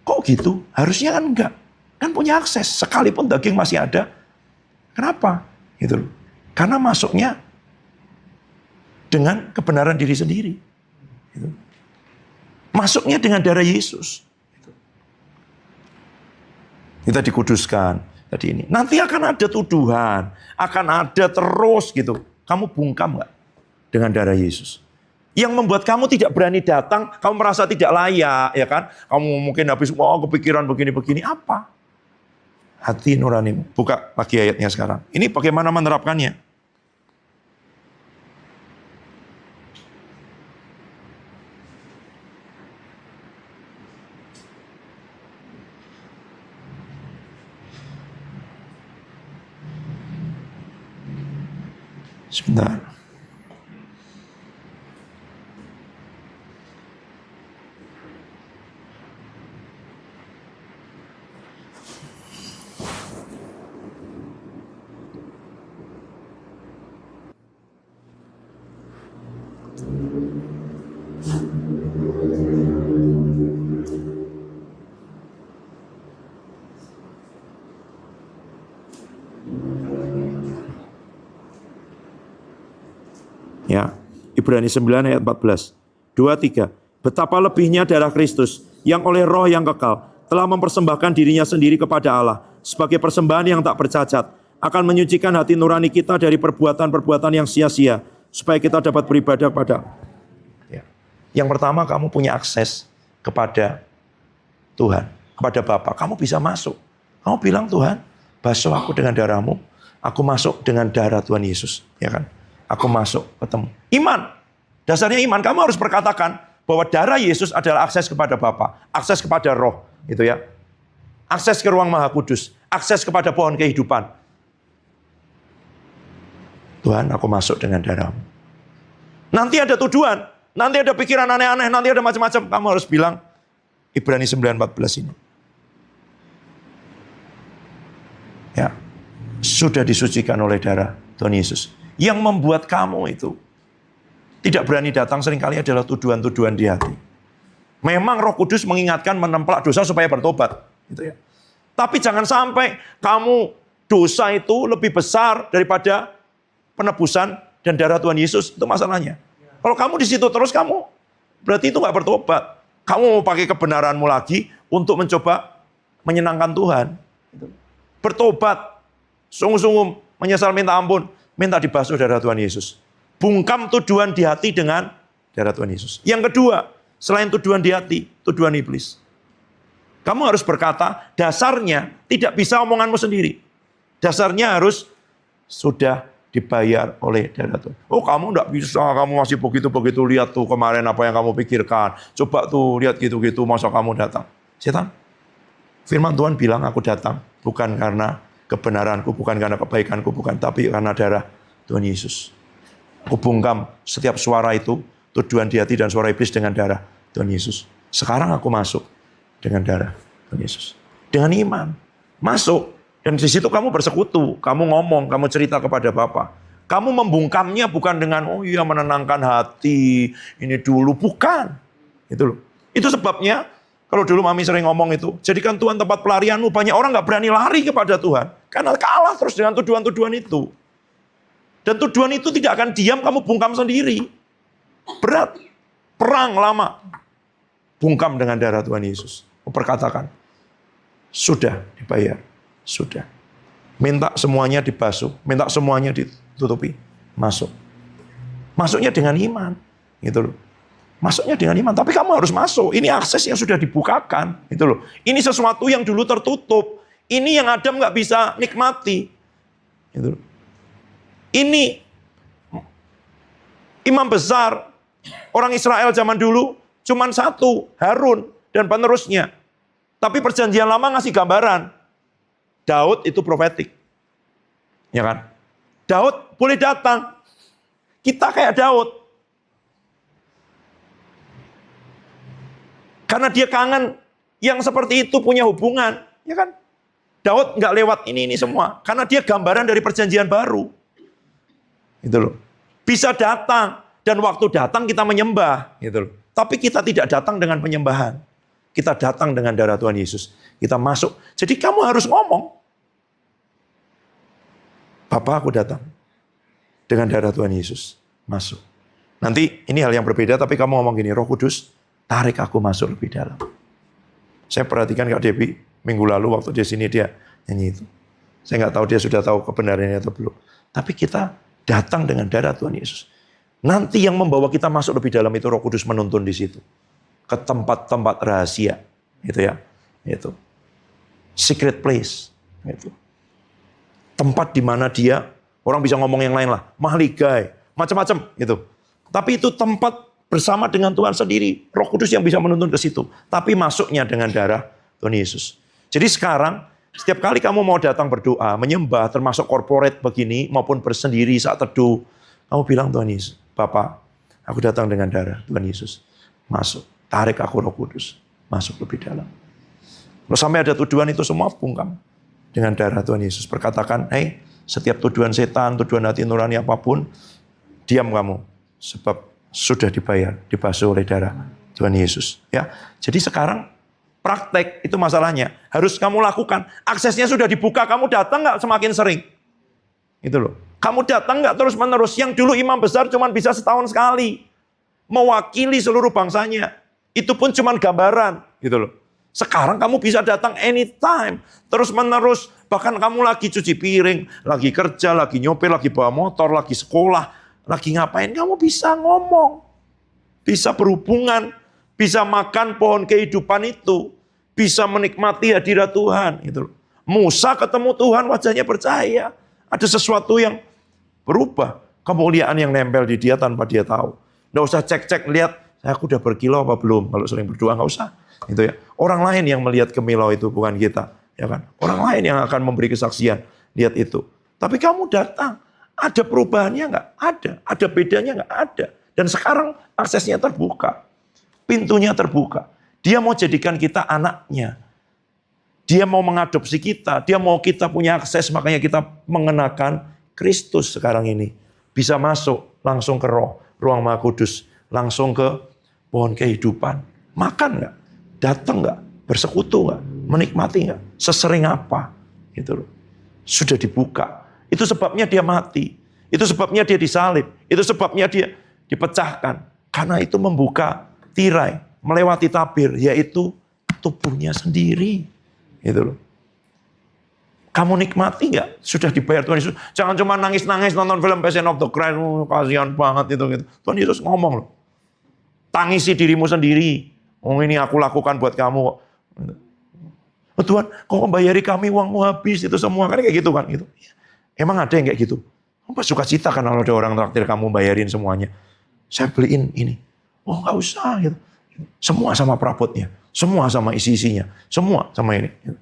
kok gitu? Harusnya kan enggak. Kan punya akses, sekalipun daging masih ada. Kenapa? Gitu loh. Karena masuknya dengan kebenaran diri sendiri. Gitu. Masuknya dengan darah Yesus. Gitu. Kita dikuduskan. Tadi ini. Nanti akan ada tuduhan. Akan ada terus gitu. Kamu bungkam nggak dengan darah Yesus? Yang membuat kamu tidak berani datang, kamu merasa tidak layak, ya kan? Kamu mungkin habis, kepikiran begini-begini. Apa? hati nuranimu. Buka lagi ayatnya sekarang. Ini bagaimana menerapkannya? Sebentar. Ya, Ibrani 9 ayat 14. 2-3. Betapa lebihnya darah Kristus yang oleh roh yang kekal telah mempersembahkan dirinya sendiri kepada Allah sebagai persembahan yang tak bercacat, akan menyucikan hati nurani kita dari perbuatan-perbuatan yang sia-sia, supaya kita dapat beribadah kepada. Ya. Yang pertama, kamu punya akses kepada Tuhan, kepada Bapa. Kamu bisa masuk. Kamu bilang, Tuhan, basuh aku dengan darahmu, aku masuk dengan darah Tuhan Yesus, ya kan? Aku masuk, ketemu. Iman. Dasarnya iman. Kamu harus berkatakan bahwa darah Yesus adalah akses kepada Bapa, akses kepada Roh, gitu ya. Akses ke ruang Maha Kudus, akses kepada pohon kehidupan. Tuhan, aku masuk dengan darahmu. Nanti ada tuduhan, nanti ada pikiran aneh-aneh, nanti ada macam-macam. Kamu harus bilang Ibrani 9:14 ini. Ya, sudah disucikan oleh darah Tuhan Yesus. Yang membuat kamu itu tidak berani datang seringkali adalah tuduhan-tuduhan di hati. Memang Roh Kudus mengingatkan menemplak dosa supaya bertobat, gitu ya. Tapi jangan sampai kamu dosa itu lebih besar daripada penebusan dan darah Tuhan Yesus, itu masalahnya. Kalau kamu di situ terus, kamu berarti itu nggak bertobat. Kamu mau pakai kebenaranmu lagi untuk mencoba menyenangkan Tuhan. Bertobat, sungguh-sungguh menyesal, minta ampun, minta dibasuh darah Tuhan Yesus. Bungkam tuduhan di hati dengan darah Tuhan Yesus. Yang kedua, selain tuduhan di hati, tuduhan iblis. Kamu harus berkata, dasarnya tidak bisa omonganmu sendiri. Dasarnya harus sudah dibayar oleh darah Tuhan. Oh, kamu enggak bisa, kamu masih begitu-begitu, lihat tuh kemarin apa yang kamu pikirkan. Coba tuh lihat gitu-gitu, masa kamu datang. Setan, firman Tuhan bilang aku datang bukan karena kebenaranku, bukan karena kebaikanku, bukan, tapi karena darah Tuhan Yesus. Aku bungkam setiap suara itu, tuduhan di hati dan suara iblis dengan darah Tuhan Yesus. Sekarang aku masuk dengan darah Tuhan Yesus. Dengan iman. Masuk. Dan di situ kamu bersekutu, kamu ngomong, kamu cerita kepada Bapa. Kamu membungkamnya bukan dengan, oh iya menenangkan hati, ini dulu. Bukan. Itu loh. Itu sebabnya, kalau dulu Mami sering ngomong itu, jadikan Tuhan tempat pelarianmu. Banyak orang gak berani lari kepada Tuhan. Karena kalah terus dengan tuduhan-tuduhan itu. Dan tuduhan itu tidak akan diam, kamu bungkam sendiri. Berat. Perang lama. Bungkam dengan darah Tuhan Yesus. Perkatakan, sudah dibayar. Sudah. Minta semuanya dibasuh. Minta semuanya ditutupi. Masuk. Masuknya dengan iman. Gitu loh. Masuknya dengan iman. Tapi kamu harus masuk. Ini akses yang sudah dibukakan. Gitu loh. Ini sesuatu yang dulu tertutup. Ini yang Adam nggak bisa nikmati. Gitu loh. Ini imam besar orang Israel zaman dulu cuman satu, Harun dan penerusnya. Tapi perjanjian lama ngasih gambaran. Daud itu profetik. Ya kan? Daud boleh datang. Kita kayak Daud. Karena dia kangen yang seperti itu punya hubungan. Ya kan? Daud nggak lewat ini semua. Karena dia gambaran dari perjanjian baru. Gitu loh. Bisa datang. Dan waktu datang kita menyembah. Gitu loh. Tapi kita tidak datang dengan penyembahan. Kita datang dengan darah Tuhan Yesus. Kita masuk. Jadi kamu harus ngomong. Bapa, aku datang. Dengan darah Tuhan Yesus. Masuk. Nanti ini hal yang berbeda, tapi kamu ngomong gini, Roh Kudus, tarik aku masuk lebih dalam. Saya perhatikan Kak Debbie, minggu lalu waktu di sini dia nyanyi itu. Saya nggak tahu dia sudah tahu kebenarannya atau belum. Tapi kita datang dengan darah Tuhan Yesus. Nanti yang membawa kita masuk lebih dalam itu Roh Kudus menuntun di situ. Ke tempat-tempat rahasia. Gitu ya. Itu. Secret place. Itu. Tempat di mana dia, orang bisa ngomong yang lain lah, mahligai, macam-macam gitu. Tapi itu tempat bersama dengan Tuhan sendiri. Roh Kudus yang bisa menuntun ke situ. Tapi masuknya dengan darah Tuhan Yesus. Jadi sekarang, setiap kali kamu mau datang berdoa, menyembah, termasuk corporate begini, maupun bersendiri saat teduh, kamu bilang Tuhan Yesus, Bapa, aku datang dengan darah Tuhan Yesus. Masuk, tarik aku Roh Kudus, masuk lebih dalam. Kalau sampai ada tuduhan itu semua bungkam dengan darah Tuhan Yesus. Perkatakan, setiap tuduhan setan, tuduhan hati nurani apapun, diam kamu. Sebab sudah dibayar, dibasuh oleh darah Tuhan Yesus. Ya, jadi sekarang praktek itu masalahnya. Harus kamu lakukan. Aksesnya sudah dibuka, kamu datang nggak semakin sering? Itu loh. Kamu datang nggak terus-menerus? Yang dulu imam besar cuma bisa setahun sekali. Mewakili seluruh bangsanya. Itu pun cuma gambaran. Gitu loh. Sekarang kamu bisa datang anytime. Terus-menerus. Bahkan kamu lagi cuci piring, lagi kerja, lagi nyopir, lagi bawa motor, lagi sekolah, lagi ngapain. Kamu bisa ngomong. Bisa berhubungan. Bisa makan pohon kehidupan itu. Bisa menikmati hadirat Tuhan. Gitu loh. Musa ketemu Tuhan, wajahnya percaya. Ada sesuatu yang berubah. Kemuliaan yang nempel di dia tanpa dia tahu. Nggak usah cek-cek, lihat, aku udah berkilau apa belum. Kalau sering berdoa, nggak usah. Gitu ya. Orang lain yang melihat kemilau itu, bukan kita. Ya kan? Orang lain yang akan memberi kesaksian. Lihat itu. Tapi kamu datang. Ada perubahannya nggak? Ada. Ada bedanya nggak? Ada. Dan sekarang aksesnya terbuka. Pintunya terbuka. Dia mau jadikan kita anaknya. Dia mau mengadopsi kita. Dia mau kita punya akses. Makanya kita mengenakan Kristus sekarang ini. Bisa masuk langsung ke roh. Ruang Maha Kudus. Langsung ke pohon kehidupan. Makan nggak? Datang nggak? Bersekutu nggak? Menikmati nggak? Sesering apa? Gitu loh. Sudah dibuka. Itu sebabnya dia mati. Itu sebabnya dia disalib. Itu sebabnya dia dipecahkan. Karena itu membuka tirai. Melewati tabir. Yaitu tubuhnya sendiri. Gitu loh. Kamu nikmati nggak? Sudah dibayar Tuhan Yesus. Jangan cuma nangis-nangis nonton film Passion of the Christ. Kasihan banget itu. Gitu. Tuhan Yesus ngomong loh. Tangisi dirimu sendiri. Ini aku lakukan buat kamu. Oh, Tuhan, kau membayari kami uangmu habis itu semua. Kan kayak gitu kan. Gitu. Emang ada yang kayak gitu? Apa suka cita kan kalau ada orang traktir kamu bayarin semuanya. Saya beliin ini. Oh nggak usah. Gitu. Semua sama perabotnya. Semua sama isi-isinya. Semua sama ini. Gitu.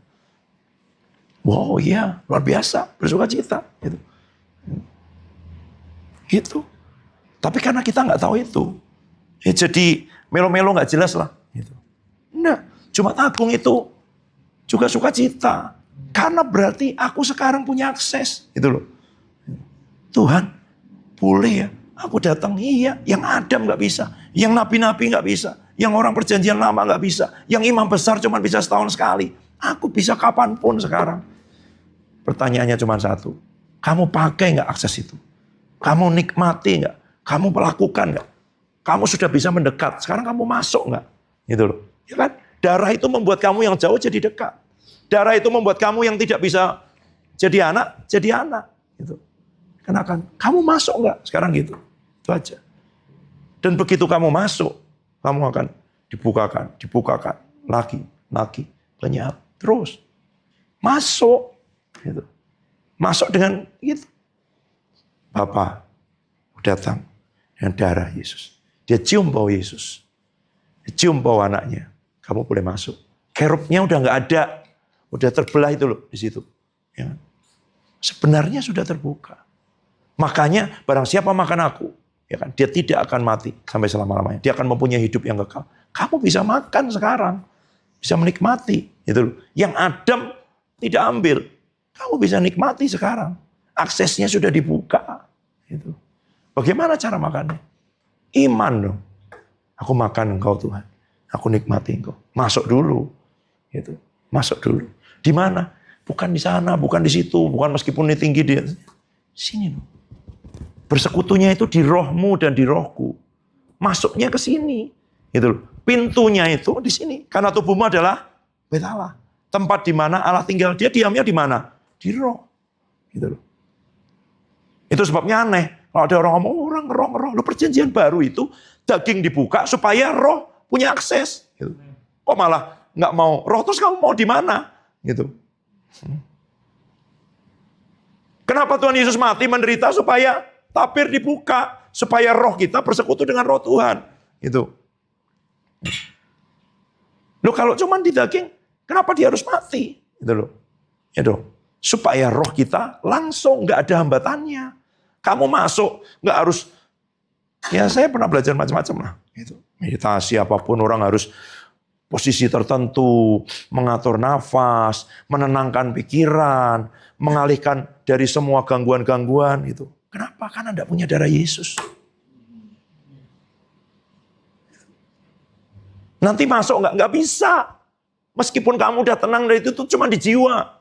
Wow iya, luar biasa. Bersuka cita. Gitu. Gitu. Tapi karena kita nggak tahu itu. Ya jadi melo-melo nggak jelas lah. Gitu. Nah, cuma tabung itu juga sukacita. Karena berarti aku sekarang punya akses. Gitu loh. Tuhan, boleh ya. Aku datang, iya. Yang Adam nggak bisa. Yang nabi-nabi nggak bisa. Yang orang perjanjian lama nggak bisa. Yang imam besar cuma bisa setahun sekali. Aku bisa kapanpun sekarang. Pertanyaannya cuma satu. Kamu pakai nggak akses itu? Kamu nikmati nggak? Kamu melakukan nggak? Kamu sudah bisa mendekat. Sekarang kamu masuk nggak? Gitu loh. Ya kan? Darah itu membuat kamu yang jauh jadi dekat. Darah itu membuat kamu yang tidak bisa jadi anak. Gitu. Kenakan. Kamu masuk nggak? Sekarang gitu. Itu aja. Dan begitu kamu masuk, kamu akan dibukakan. Lagi. Banyak. Terus. Masuk. Gitu. Masuk dengan gitu. Bapa datang dengan darah Yesus. Dia cium bau Yesus. Dia cium bau anaknya. Kamu boleh masuk. Kerubnya udah nggak ada. Udah terbelah itu loh di situ. Ya. Sebenarnya sudah terbuka. Makanya barang siapa makan aku, ya kan, dia tidak akan mati sampai selama-lamanya. Dia akan mempunyai hidup yang kekal. Kamu bisa makan sekarang. Bisa menikmati. Gitu loh. Yang Adam tidak ambil. Kamu bisa nikmati sekarang. Aksesnya sudah dibuka. Gitu. Bagaimana cara makannya? Iman dong. Aku makan engkau Tuhan. Aku nikmati engkau. Masuk dulu. Gitu. Masuk dulu. Di mana? Bukan di sana, bukan di situ, bukan meskipun ini tinggi dia. Sini dong. Bersekutunya itu di rohmu dan di rohku. Masuknya ke sini. Gitu. Pintunya itu di sini. Karena tubuhmu adalah bait Allah. Tempat di mana Allah tinggal. Dia diamnya di mana? Di roh. Gitu loh. Itu sebabnya aneh. Kalau ada orang ngomong, orang roh. Lu perjanjian baru itu daging dibuka supaya roh punya akses. Gitu. Kok malah nggak mau roh, terus kamu mau di mana? Gitu. Kenapa Tuhan Yesus mati menderita? Supaya tabir dibuka, supaya roh kita bersekutu dengan roh Tuhan. Itu. Loh kalau cuma di daging, kenapa dia harus mati? Itu loh. Ya dong. Supaya roh kita langsung, nggak ada hambatannya. Kamu masuk, nggak harus. Ya saya pernah belajar macam-macam lah. Gitu. Meditasi apapun orang harus posisi tertentu, mengatur nafas, menenangkan pikiran, mengalihkan dari semua gangguan-gangguan itu. Kenapa? Karena tidak punya darah Yesus. Nanti masuk nggak bisa. Meskipun kamu udah tenang dari itu cuma di jiwa,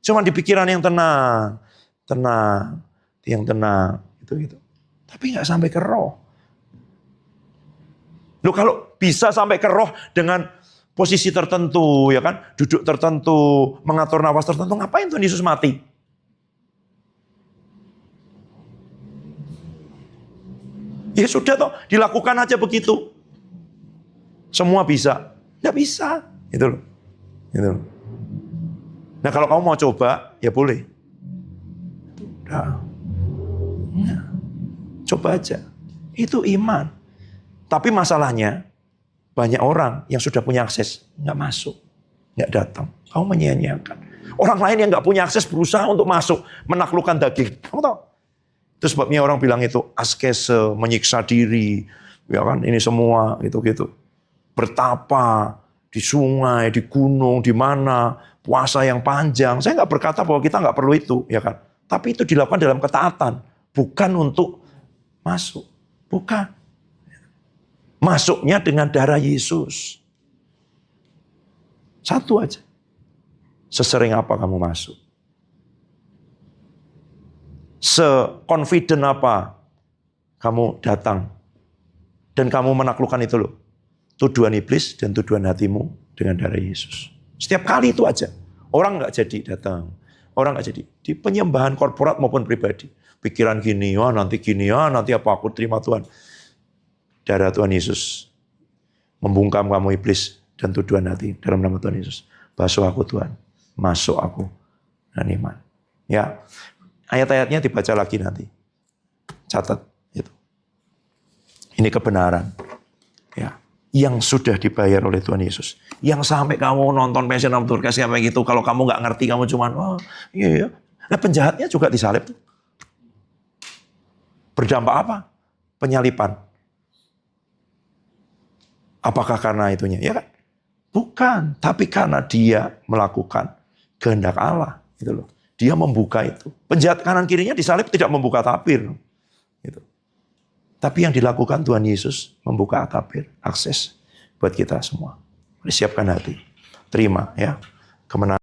cuma di pikiran yang tenang, yang tenang, gitu. Tapi nggak sampai ke roh. Loh kalau bisa sampai ke roh dengan posisi tertentu, ya kan, duduk tertentu, mengatur nafas tertentu, ngapain Tuhan Yesus mati? Ya sudah toh, dilakukan aja begitu. Semua bisa. Nggak bisa. Gitu loh. Nah kalau kamu mau coba, ya boleh. Udah. Nah, coba aja. Itu iman. Tapi masalahnya, banyak orang yang sudah punya akses, nggak masuk. Nggak datang. Kamu menyia-nyiakan. Orang lain yang nggak punya akses berusaha untuk masuk, menaklukkan daging. Kamu tahu? Itu sebabnya orang bilang itu askese, menyiksa diri, ya kan, ini semua gitu. Bertapa di sungai, di gunung, di mana, puasa yang panjang. Saya nggak berkata bahwa kita nggak perlu itu, ya kan. Tapi itu dilakukan dalam ketaatan, bukan untuk masuk, bukan. Masuknya dengan darah Yesus. Satu aja. Sesering apa kamu masuk? Se-confident apa kamu datang dan kamu menaklukkan itu loh. Tuduhan iblis dan tuduhan hatimu dengan darah Yesus. Setiap kali itu aja. Orang nggak jadi datang. Orang nggak jadi. Di penyembahan korporat maupun pribadi. Pikiran gini, nanti apa aku terima Tuhan. Darah Tuhan Yesus membungkam kamu iblis dan tuduhan hati dalam nama Tuhan Yesus. Basuh aku Tuhan. Masuk aku dan iman. Ya. Ayat-ayatnya dibaca lagi nanti. Catat itu. Ini kebenaran. Ya, yang sudah dibayar oleh Tuhan Yesus. Yang sampai kamu nonton Passion of Turkes kayak gitu, kalau kamu nggak ngerti kamu cuman iya. Nah, penjahatnya juga disalib tuh. Berdampak apa? Penyalipan. Apakah karena itunya? Ya kan? Bukan, tapi karena dia melakukan kehendak Allah, gitu loh. Dia membuka itu. Penjahat kanan kirinya disalib tidak membuka tabir. Gitu. Tapi yang dilakukan Tuhan Yesus membuka tabir, akses buat kita semua. Siapkan hati. Terima ya kemenangan.